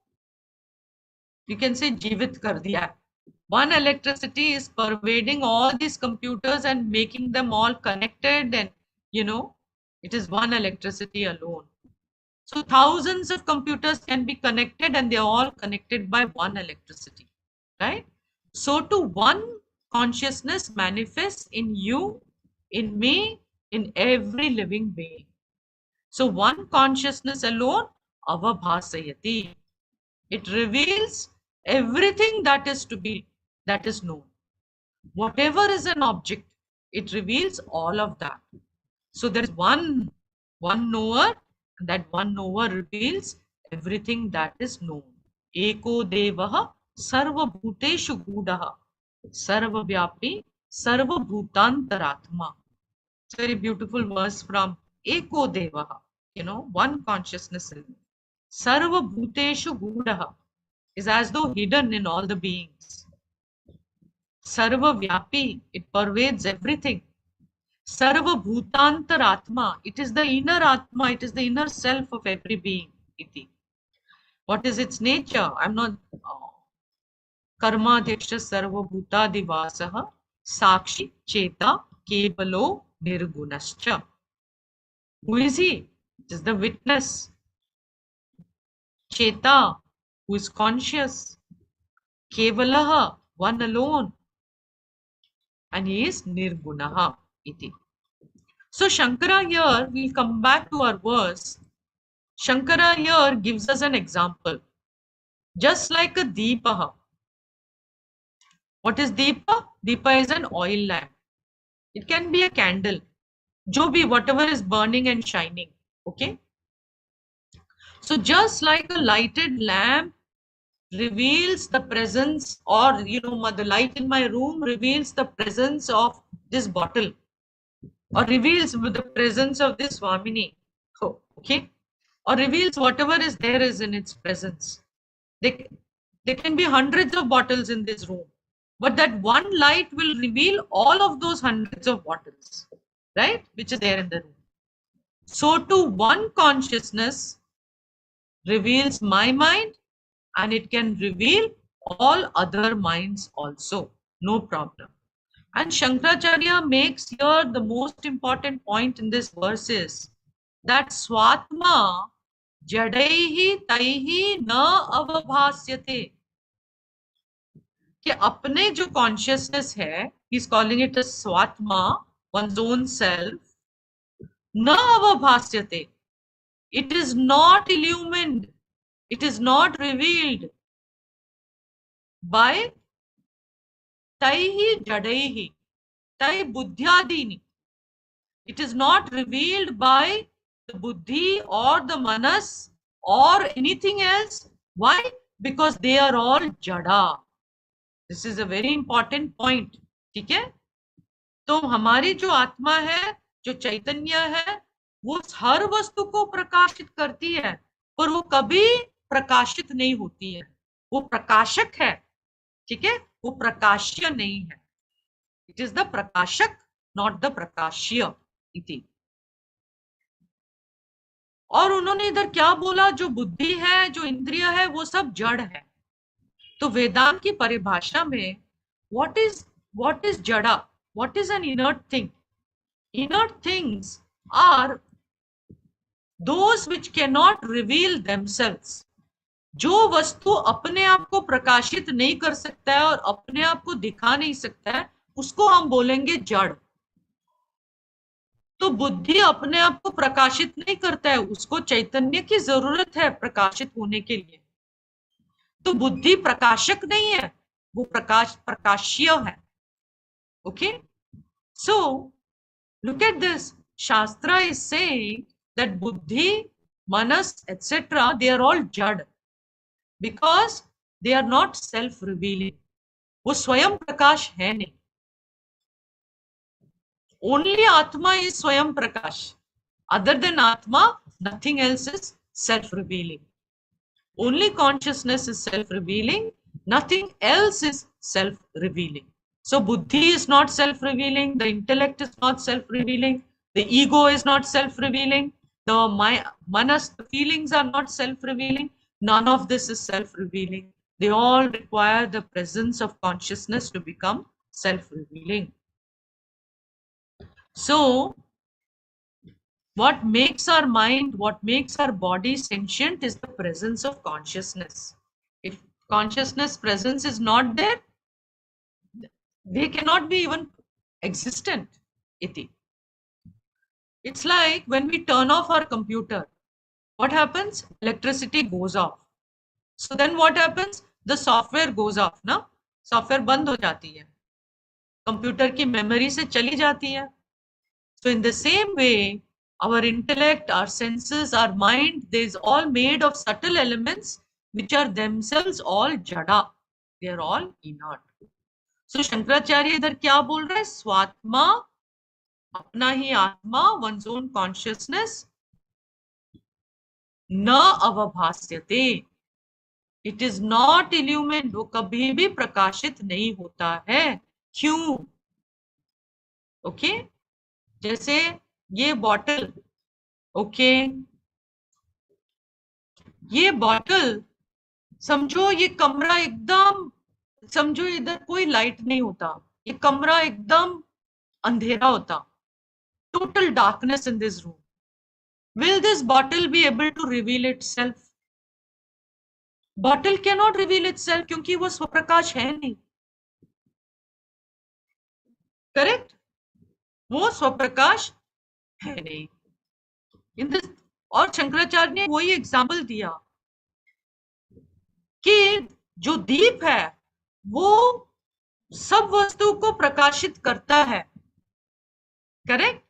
you can say, जीवित कर दिया है. One electricity is pervading all these computers and making them all connected, and you know, it is one electricity alone. So thousands of computers can be connected and they are all connected by one electricity, right? So to one consciousness manifests in you, in me, in every living being. So one consciousness alone, avabhasayati. It reveals everything that is to be, that is known. Whatever is an object, it reveals all of that. So there is one knower, and that one knower reveals everything that is known. Eko devaha sarva bhuteshu gudaha sarva vyapi sarva bhutantaratma. It's a very beautiful verse from Eko devaha, you know, one consciousness. Sarva bhuteshu gudaha is as though hidden in all the beings. Sarva vyapi, it pervades everything. Sarva bhutantaratma, it is the inner atma, it is the inner self of every being. Iti. What is its nature? I'm not. Karma deksha sarva bhutadivasaha sakshi cheta kevalo nirgunascha. Who is he? It is the witness. Cheta, who is conscious. Kevalaha, one alone. And he is nirgunaha iti. So Shankara here, we'll come back to our verse. Shankara here gives us an example. Just like a deepa. What is deepa? Deepa is an oil lamp. It can be a candle. Jo bhi, whatever is burning and shining. Okay. So just like a lighted lamp reveals the presence, or you know, the light in my room reveals the presence of this bottle, or reveals the presence of this Swamini. Oh, okay. or reveals whatever is there is in its presence. There can be hundreds of bottles in this room, but that one light will reveal all of those hundreds of bottles, right? Which is there in the room. So to one consciousness reveals my mind, and it can reveal all other minds also, no problem. And Shankaracharya makes here the most important point in this verse is that swatma jadaihi taihi na avabhasyate, कि अपने जो consciousness है, he is calling it a स्वात्मा, one's own self, न avabhasyate, it is not illumined, it is not revealed by taihi jadaihi, tai buddhyadini. It is not revealed by the buddhi or the manas or anything else. Why? Because they are all jada. This is a very important point. ठीक है? तो हमारी जो आत्मा है, जो चैतन्य है, वो हर वस्तु को प्रकाशित करती है, पर वो कभी प्रकाशित नहीं होती है. वो प्रकाशक है, ठीक है, वो प्रकाश्य नहीं है. इट इज द प्रकाशक, नॉट द प्रकाश्य इति. और उन्होंने इधर क्या बोला, जो बुद्धि है, जो इंद्रिय है, वो सब जड़ है. तो वेदांत की परिभाषा में what is jada, what is an inert thing? Inert things are those which cannot reveal themselves. जो वस्तु अपने आप को प्रकाशित नहीं कर सकता है और अपने आप को दिखा नहीं सकता है, उसको हम बोलेंगे जड़. तो बुद्धि अपने आप को प्रकाशित नहीं करता है, उसको चैतन्य की जरूरत है प्रकाशित होने के लिए. तो बुद्धि प्रकाशक नहीं है, वो प्रकाश्य है. Okay, so look at this. Shastra is saying that buddhi, manas, etc., they are all jad because they are not self-revealing. वो स्वयं प्रकाश है नहीं. Only Atma is स्वयं प्रकाश. Other than Atma, nothing else is self-revealing. Only consciousness is self-revealing. Nothing else is self-revealing. So buddhi is not self-revealing, the intellect is not self-revealing, the ego is not self-revealing, the manas, the feelings are not self-revealing. None of this is self-revealing. They all require the presence of consciousness to become self-revealing. So what makes our mind, what makes our body sentient is the presence of consciousness. If consciousness presence is not there, they cannot be even existent. Iti. It's like when we turn off our computer, what happens? Electricity goes off. So then what happens? The software goes off, na? Software बंद हो जाती है, computer की memory से चली जाती है. So in the same way, our intellect, our senses, our mind, they is all made of subtle elements which are themselves all jada. They are all inert. So Shankaracharya इधर क्या बोल रहे हैं? स्वात्मा, अपना ही आत्मा, one's own consciousness, न अवभास्यते. It is not illumined. वो कभी भी प्रकाशित नहीं होता है. क्यों? ओके, जैसे ये बॉटल, ओके, ये बॉटल, समझो ये कमरा एकदम, समझो इधर कोई लाइट नहीं होता, ये कमरा एकदम अंधेरा होता, total darkness in this room. Will this bottle be able to reveal itself? Bottle cannot reveal itself क्योंकि वो स्वप्रकाश है नहीं. करेक्ट? वो स्वप्रकाश है नहीं. इन दिस, और शंकराचार्य ने वही एग्जाम्पल दिया कि जो दीप है वो सब वस्तु को प्रकाशित करता है. करेक्ट?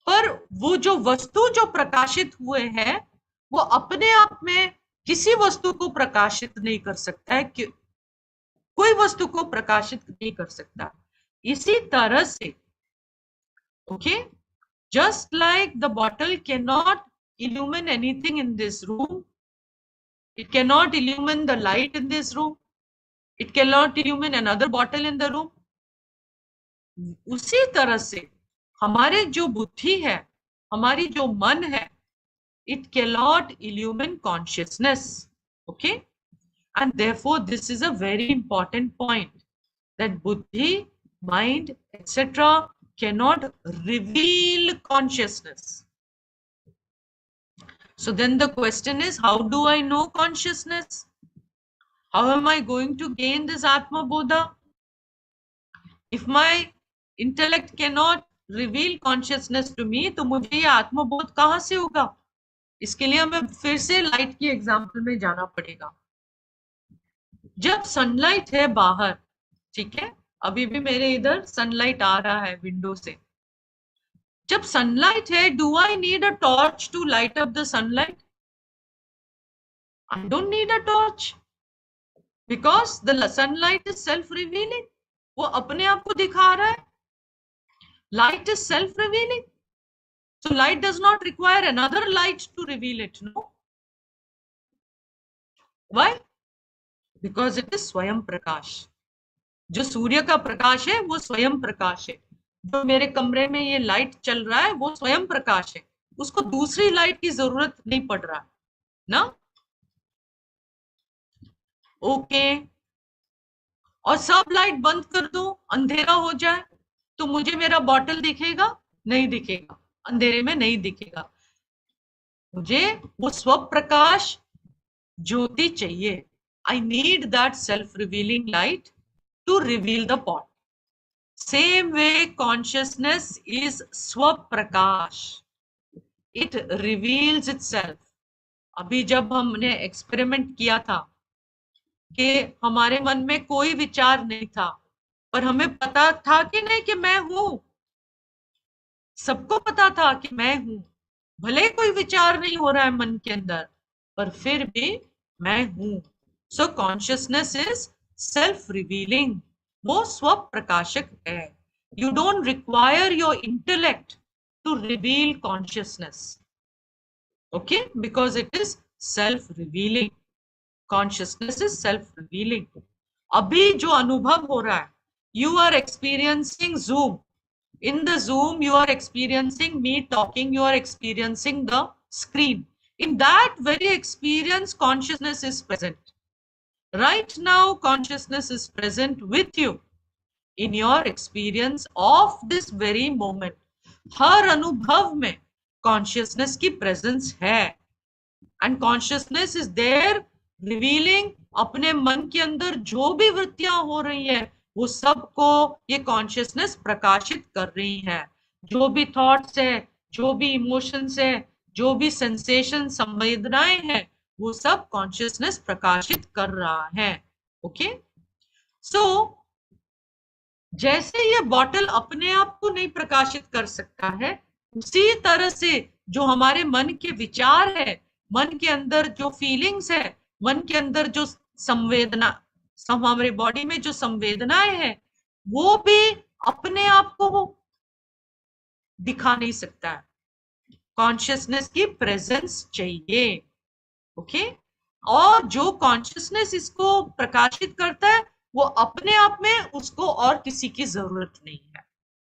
पर वो जो वस्तु जो प्रकाशित हुए हैं वो अपने आप में किसी वस्तु को प्रकाशित नहीं कर सकता है, कि कोई वस्तु को प्रकाशित नहीं कर सकता. इसी तरह से, okay, just like the bottle can not illumine anything in this room. It cannot illumine the light in this room. It cannot illumine another bottle in the room. उसी तरह से हमारे जो बुद्धि है, हमारी जो मन है, it cannot illumine consciousness. Okay? And therefore, this is a very important point, that buddhi, mind, etc. cannot reveal consciousness. So then the question is, how do I know consciousness? How am I going to gain this Atmabodha? If my intellect cannot reveal consciousness to me, तो मुझे ये आत्मबोध कहाँ से होगा? इसके लिए हमें फिर से लाइट की एग्जाम्पल में जाना पड़ेगा. जब सनलाइट है बाहर, ठीक है, अभी भी मेरे इधर सनलाइट आ रहा है विंडो से. जब सनलाइट है, do I need a torch to light up the sunlight? I don't need a torch, because the sunlight is self revealing. वो अपने आप को दिखा रहा है. Light is self revealing. So light does not require another light to reveal it, no? Why? Because it is स्वयं प्रकाश. जो सूर्य का प्रकाश है वो स्वयं प्रकाश है. जो मेरे कमरे में ये लाइट चल रहा है वो स्वयं प्रकाश है. उसको दूसरी लाइट की जरूरत नहीं पड़ रहा ना. ओके. और सब लाइट बंद कर दो, अंधेरा हो जाए, तो मुझे मेरा बॉटल दिखेगा? नहीं दिखेगा, अंधेरे में नहीं दिखेगा. मुझे वो स्वप्रकाश ज्योति चाहिए. I need that self-revealing light to reveal the pot. Same way, consciousness is swaprakash. It reveals itself. अभी जब हमने एक्सपेरिमेंट किया था कि हमारे मन में कोई विचार नहीं था, पर हमें पता था कि नहीं कि मैं हूं. सबको पता था कि मैं हूं. भले कोई विचार नहीं हो रहा है मन के अंदर, पर फिर भी मैं हूं. So consciousness is self revealing. वो स्व प्रकाशक है. You don't require your intellect to reveal consciousness. Okay, because it is self revealing. Consciousness is self revealing. अभी जो अनुभव हो रहा है, you are experiencing Zoom. In the Zoom, you are experiencing me talking, you are experiencing the screen. In that very experience, consciousness is present. Right now, consciousness is present with you in your experience of this very moment. हर अनुभव में consciousness की presence है. And consciousness is there revealing अपने मन के अंदर जो भी वृत्तियां हो रही है, वो सबको ये कॉन्शियसनेस प्रकाशित कर रही है. जो भी थॉट्स है, जो भी इमोशंस है, जो भी सेंसेशन, संवेदनाएं हैं, वो सब कॉन्शियसनेस प्रकाशित कर रहा है. ओके. सो जैसे ये बॉटल अपने आप को नहीं प्रकाशित कर सकता है, उसी तरह से जो हमारे मन के विचार है, मन के अंदर जो फीलिंग्स है, मन के अंदर जो संवेदना, हमारे बॉडी में जो संवेदनाएं हैं, वो भी अपने आप को दिखा नहीं सकता है. कॉन्शियसनेस की प्रेजेंस चाहिए. ओके. और जो कॉन्शियसनेस इसको प्रकाशित करता है, वो अपने आप में, उसको और किसी की जरूरत नहीं है.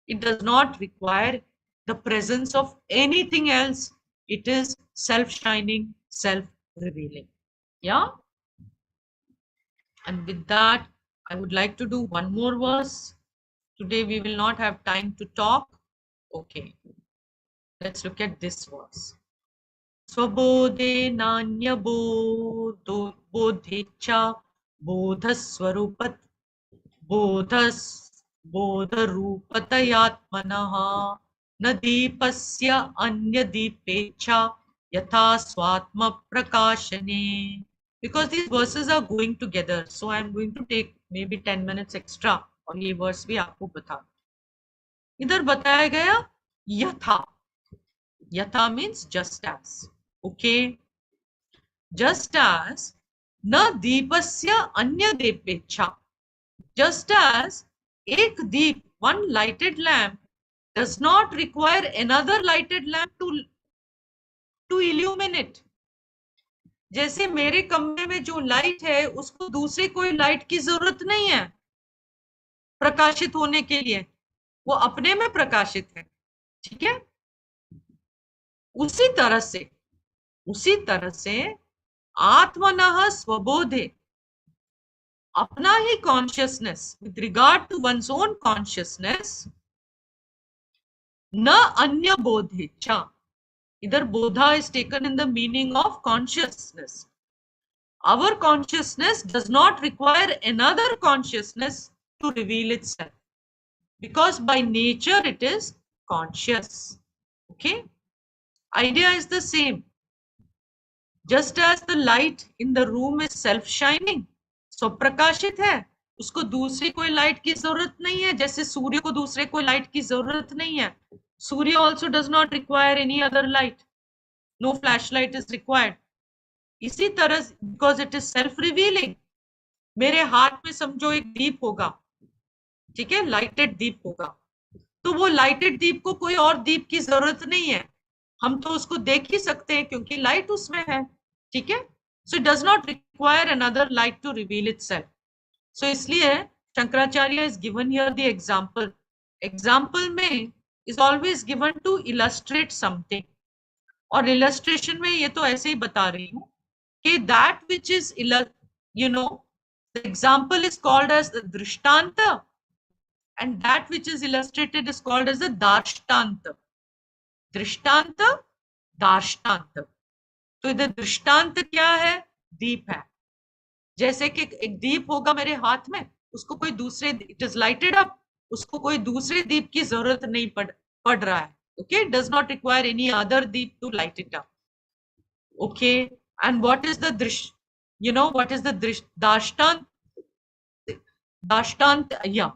It does not require the presence of anything else. It is self shining, self revealing. या. And with that, I would like to do one more verse. Today we will not have time to talk. Okay. Let's look at this verse. Swabodhe nanya bodho bodhecha bodhaswarupat bodhas bodharupatayatmanaha nadipasya anya dipecha yatha swatma prakashane. Because these verses are going together, so I am going to take maybe 10 minutes extra और ये verse भी आपको बता. इधर बताया गया यथा. यथा means just as. Okay. Just as न दीपस्य अन्य दीपेच्छा. Just as एक दीप, one lighted lamp, does not require another lighted lamp to to illuminate. जैसे मेरे कमरे में जो लाइट है उसको दूसरे कोई लाइट की जरूरत नहीं है प्रकाशित होने के लिए, वो अपने में प्रकाशित है, ठीक है। उसी तरह से आत्मनः स्वबोधे, अपना ही consciousness, with regard to one's own consciousness, न अन्य बोधे च, इधर बोधा is taken in the meaning of consciousness. Our consciousness does not require another consciousness to reveal itself, because by nature it is conscious. Okay? Idea is the same. Just as the light in the room is self-shining, स्वप्रकाशित है, उसको दूसरी कोई light की जरूरत नहीं है, जैसे सूर्य को दूसरे कोई लाइट की जरूरत नहीं है. सूर्य also does not require any other light. No flashlight is required. इसी तरह, because it is self-revealing. मेरे हाथ में समझो एक दीप होगा, ठीक है, लाइटेड दीप होगा, तो वो लाइटेड दीप को कोई और दीप की जरूरत नहीं है, हम तो उसको देख ही सकते हैं क्योंकि लाइट उसमें है, ठीक है. So it does not require another light to reveal itself. So इसलिए Shankaracharya is given here the example. Example में is always given to illustrate something, और इलस्ट्रेशन में ये तो ऐसे ही बता रही हूँ कि that which is the example is called as the drishtanta, and that which is illustrated is called as the darshtanta. दृष्टांत, दार्ष्टान्त. तो इधर दृष्टांत क्या है? दीप है. जैसे कि एक दीप होगा मेरे हाथ में, उसको कोई दूसरे, इट इज लाइटेड अप, उसको कोई दूसरे दीप की जरूरत नहीं पड़ रहा है. Okay, does not require any other दीप to light it up. Okay, and what is the दृश्य, what is the Dashtant? Dashtant, yeah.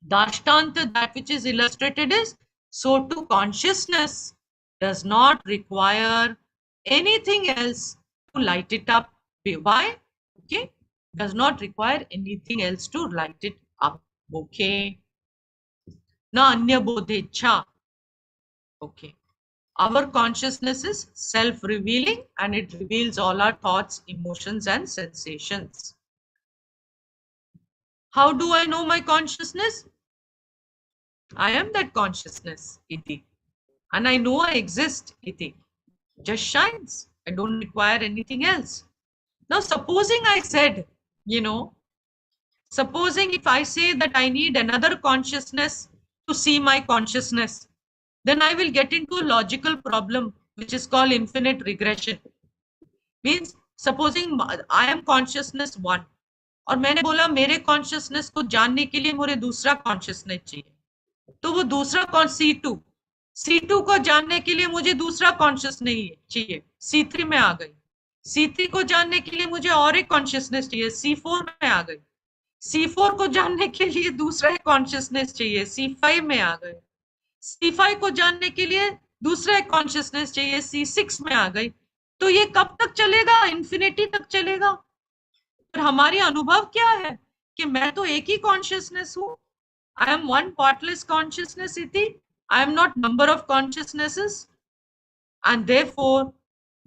Dashtant, that which is illustrated is, so too consciousness does not require anything else to light it up. Why? Okay, does not require anything else to light it up. Okay. Na anya bodhecha. Okay. Our consciousness is self-revealing and it reveals all our thoughts, emotions, and sensations. How do I know my consciousness? I am that consciousness, iti. And I know I exist, iti. Just shines. I don't require anything else. Now, supposing I said, supposing if I say that I need another consciousness to see my consciousness, then I will get into a logical problem which is called infinite regression. Means supposing I am consciousness 1 और मैंने बोला मेरे consciousness को जानने के लिए मुझे दूसरा कॉन्शियसनेस चाहिए, तो वो दूसरा C2 को जानने के लिए मुझे दूसरा कॉन्शियस नहीं चाहिए, C3 में आ गई. C3 को जानने के लिए मुझे और एक कॉन्शियसनेस चाहिए, C4 में आ गई. C4 को जानने के लिए दूसरा कॉन्शियसनेस चाहिए, C5 में आ गए. C5 को जानने के लिए दूसरा कॉन्शियसनेस चाहिए, C6 में आ गई. तो ये कब तक चलेगा? इन्फिनिटी तक चलेगा. पर हमारी अनुभव क्या है कि मैं तो एक ही कॉन्शियसनेस हूं. I am one partless consciousness इति. I am not number of consciousnesses. And therefore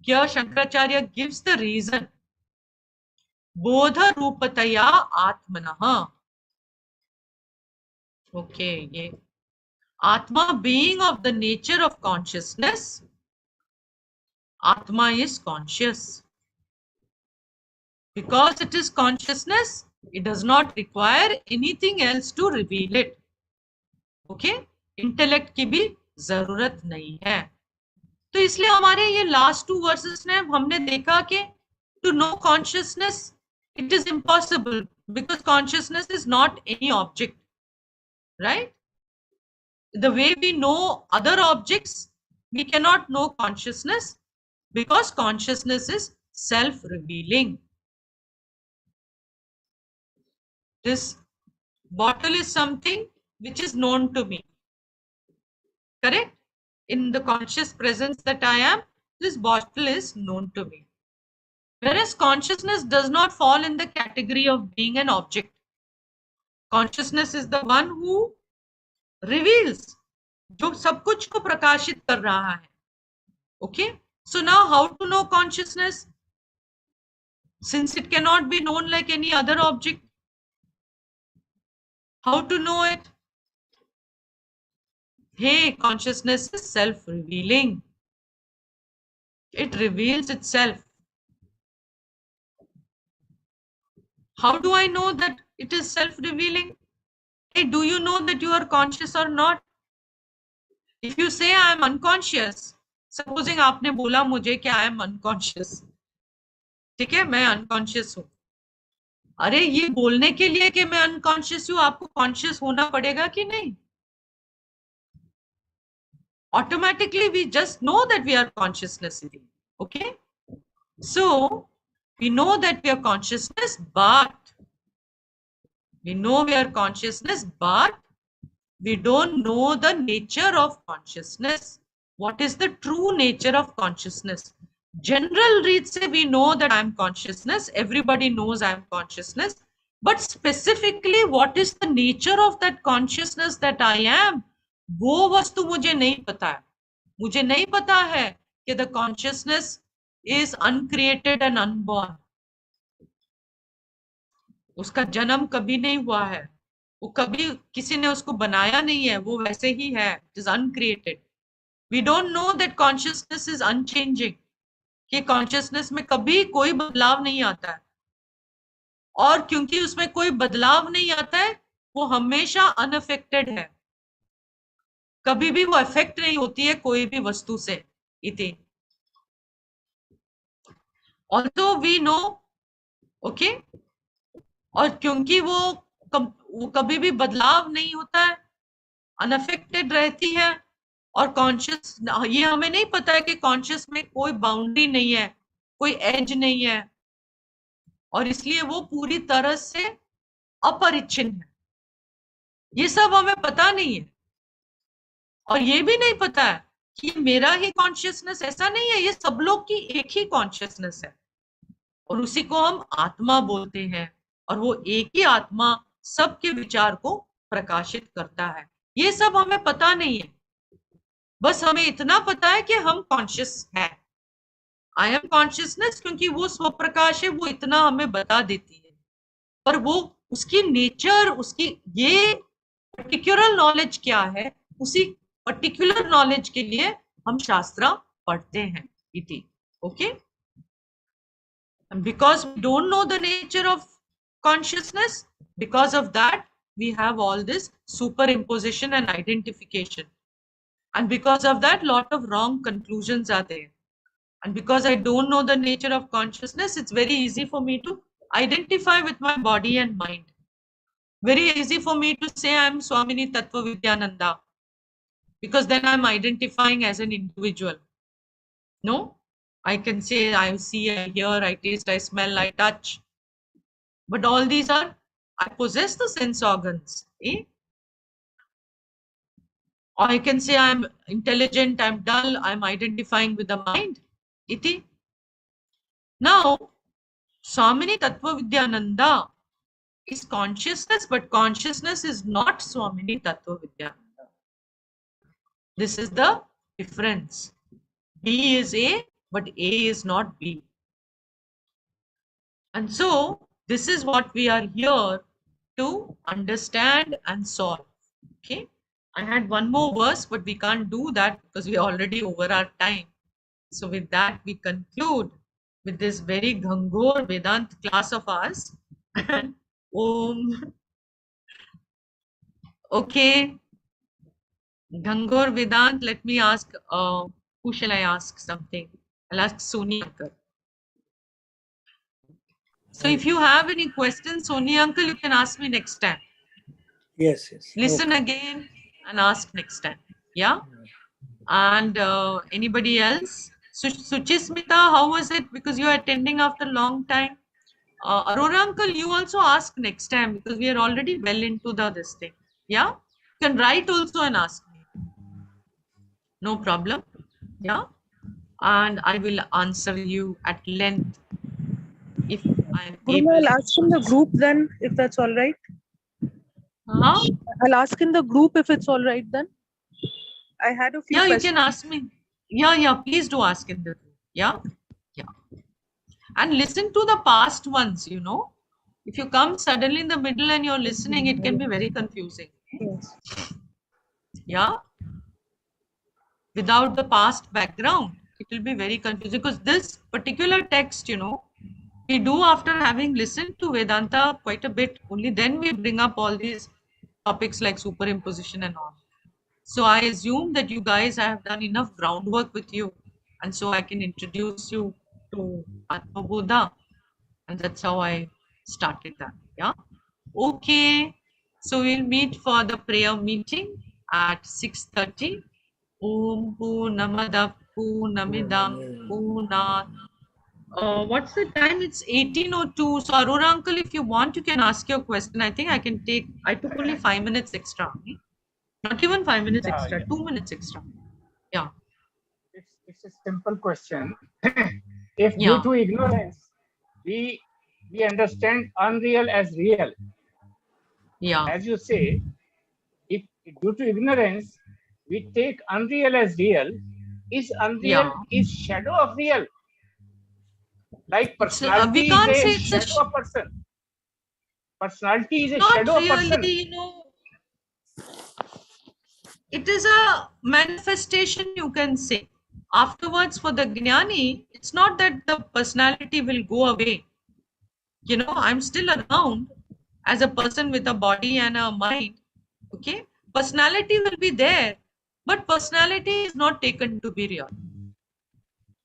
here Shankaracharya gives the reason. Bodha rupataya atmanah. Okay, yeah. Atma being of the nature of consciousness, Atma is conscious. Because it is consciousness, it does not require anything else to reveal it. Okay? Intellect की भी जरूरत नहीं है. तो इसलिए हमारे ये last 2 versus में हमने देखा कि to know consciousness it is impossible because consciousness is not any object, right? The way we know other objects, we can not know consciousness because consciousness is self revealing. This bottle is something which is known to me, correct? In the conscious presence that I am, this bottle is known to me. Whereas consciousness does not fall in the category of being an object. Consciousness is the one who reveals, जो सब कुछ को प्रकाशित कर रहा है. Okay. So now how to know consciousness? Since it cannot be known like any other object, how to know it? Hey, consciousness is self-revealing. It reveals itself. How do I know that it is self-revealing? Hey, do you know that you are conscious or not? If you say I am unconscious, supposing आपने बोला मुझे कि I am unconscious, ठीक है, मैं unconscious हूँ. अरे ये बोलने के लिए कि मैं unconscious हूँ, आपको conscious होना पड़ेगा कि नहीं? Automatically we just know that we are consciousness. Okay? So we know that we are consciousness, but we know we are consciousness, but we don't know the nature of consciousness. What is the true nature of consciousness? General read say we know that I am consciousness. Everybody knows I am consciousness. But specifically, what is the nature of that consciousness that I am? वो वस्तु मुझे नहीं पता है. मुझे नहीं पता है कि the consciousness is uncreated and unborn. उसका जन्म कभी नहीं हुआ है. वो कभी किसी ने उसको बनाया नहीं है. वो वैसे ही है. It is uncreated. We don't know that consciousness is unchanging. कि consciousness में कभी कोई बदलाव नहीं आता है. और क्योंकि उसमें कोई बदलाव नहीं आता है, वो हमेशा unaffected है. कभी भी वो अफेक्ट नहीं होती है कोई भी वस्तु से. इति. Although we know, okay, और क्योंकि वो कभी भी बदलाव नहीं होता है, अनअफेक्टेड रहती है, और कॉन्शियस, ये हमें नहीं पता है कि कॉन्शियस में कोई बाउंड्री नहीं है, कोई एज नहीं है, और इसलिए वो पूरी तरह से अपरिच्छिन्न है. ये सब हमें पता नहीं है. और ये भी नहीं पता है कि मेरा ही कॉन्शियसनेस, ऐसा नहीं है, ये सब लोग की एक ही कॉन्शियसनेस है, और उसी को हम आत्मा बोलते हैं. और वो एक ही आत्मा सबके विचार को प्रकाशित करता है. ये सब हमें पता नहीं है. बस हमें इतना पता है कि हम कॉन्शियस है. आई एम कॉन्शियसनेस, क्योंकि वो स्वप्रकाश है, वो इतना हमें बता देती है. पर वो उसकी नेचर, उसकी ये पर्टिकुलर नॉलेज क्या है, उसी पर्टिकुलर नॉलेज के लिए हम शास्त्र पढ़ते हैं. इति. Okay. And because we don't know the nature of consciousness, because of that we have all this superimposition and identification, and because of that lot of wrong conclusions are there. And because I don't know the nature of consciousness, it's very easy for me to identify with my body and mind. Very easy for me to say I am Swamini Tattva Vidyananda, because then I'm identifying as an individual. No, I can say I see, I hear, I taste, I smell, I touch. But all these are, I possess the sense organs. Eh? Or I can say I'm intelligent, I'm dull, I'm identifying with the mind. Iti. Now, Swamini Tattva Vidyananda is consciousness, but consciousness is not Swamini Tattva Vidyananda. This is the difference. B is A, but A is not B. And so, this is what we are here to understand and solve. Okay. I had one more verse, but we can't do that because we're already over our time. So with that, we conclude with this very Ghangor Vedant class of ours. Om. Okay. Ghangor Vedant, let me ask, who shall I ask something? I'll ask Soni Uncle. So if you have any questions, Soni Uncle, you can ask me next time. Yes, yes. Listen again and ask next time. Yeah. And anybody else? Suchismita, how was it? Because you are attending after a long time. Aurora Uncle, you also ask next time because we are already well into this thing. Yeah. You can write also and ask me. No problem. Yeah. And I will answer you at length if I am able. I'll ask in the group then, if that's all right. Huh? I'll ask in the group if it's all right then. I had a few Yeah, you questions. can ask me. Yeah, please do ask in the group. Yeah. And listen to the past ones, you know. If you come suddenly in the middle and you're listening, it can be very confusing. Yes. Yeah. Without the past background, it will be very confusing, because this particular text, you know, we do after having listened to Vedanta quite a bit. Only then we bring up all these topics like superimposition and all. So I assume that you guys have done enough groundwork with you, and so I can introduce you to Atmabodha, and that's how I started that. Yeah. Okay. So we'll meet for the prayer meeting at 6:30. Om Purnamada Purnamidam Purnat. What's the time? It's 18:02. So Aurora uncle, if you want, you can ask your question. I think I took only 5 minutes extra. Not even 5 minutes Yeah, extra, yeah. 2 minutes extra. Yeah. It's a simple question. If due Yeah. to ignorance we understand unreal as real, Yeah. as you say, if due to ignorance we take unreal as real, is unreal Yeah. is shadow of real? Like We personality is can't a say it's shadow of person. Personality is a not shadow of really, person. you know, it is a manifestation, you can say. Afterwards, for the Jnani, it's not that the personality will go away. You know, I'm still around as a person with a body and a mind. Okay. Personality will be there, but personality is not taken to be real.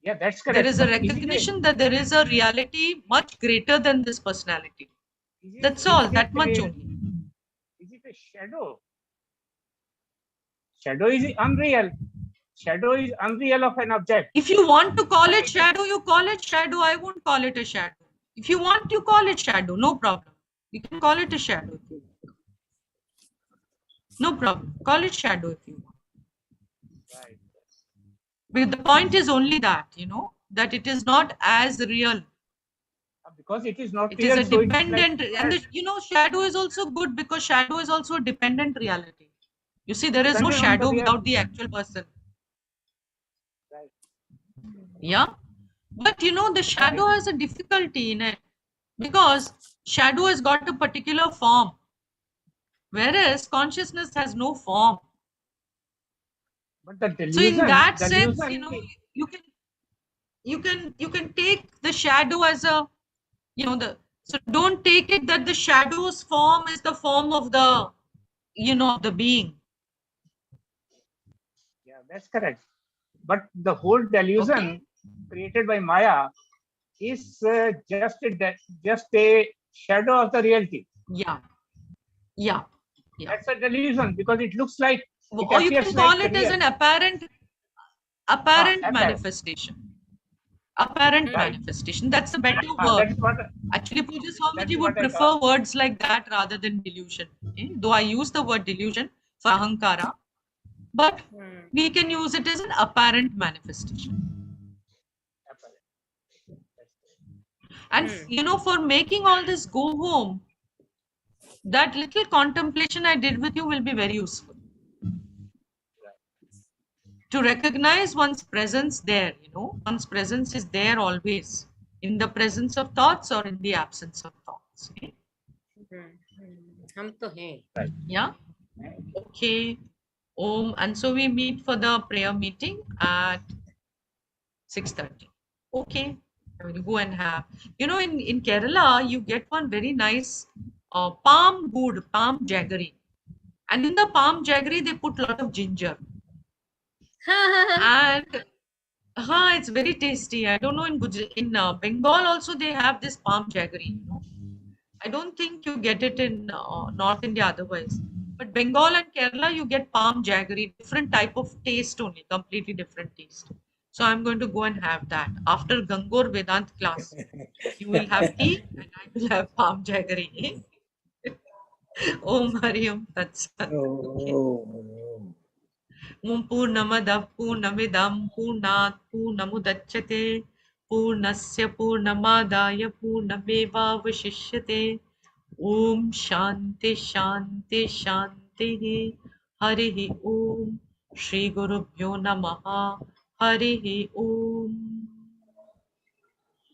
Yeah, that's There correct. is a But recognition that there is a reality much greater than this personality. That's all, that much only. is it a shadow? Shadow is unreal. Shadow is unreal of an object. If you want to call it shadow, you call it shadow. I won't call it a shadow. If you want, you call it shadow. No problem. You can call it a shadow if you want. No problem. Call it shadow if you want. Right. But the point is only that, you know, that it is not as real. Because it is not It is real, a so it is like dependent, and the, you know, shadow is also good because shadow is also a dependent reality. You see, there is no dependent on the shadow real. without the actual person. Right. Yeah. But you know, the shadow Right. has a difficulty in it because shadow has got a particular form, whereas consciousness has no form. But the So in delusion, that sense, you know, you can take the shadow as a, you know, the, so don't take it that the shadow's form is the form of the, you know, the being. yeah, that's correct. But the whole Okay. delusion created by Maya is just a shadow of the reality. Yeah. Yeah. Yeah. That's a delusion because it looks like, it Or you appears can like call it as real. an apparent Apparent. manifestation. Apparent Right. manifestation. That's a better That word. is what. Actually, Puja That's Swamiji would what I thought. prefer words like that rather than delusion. Okay? Though I use the word delusion for ahankara, but we can use it as an apparent manifestation. And you know, for making all this go home, that little contemplation I did with you will be very useful. To recognize one's presence there, you know, one's presence is there always, in the presence of thoughts or in the absence of thoughts. Okay? हम तो हैं. Right. Yeah. Okay. Om. And so we meet for the prayer meeting at 6:30. Okay. I will go and have. You know, in Kerala, you get one very nice palm good, palm jaggery. And in the palm jaggery, they put a lot of ginger. And it's very tasty. I don't know, in Bengal also they have this palm jaggery. You know? I don't think you get it in North India otherwise. But Bengal and Kerala, you get palm jaggery, different type of taste only, completely different taste. So I'm going to go and have that. After Gangor Vedant class, you will have tea and I will have palm jaggery. Om Hari Om Tat Sat. Okay. Om Purnamadav Purnamidam Purnat Purnamudachyate Purnasya Purnamadaya Purnameva Vashishyate. Om Shanti Shanti Shanti Harihi Om Shri Gurubhyo Namaha Harihi Om.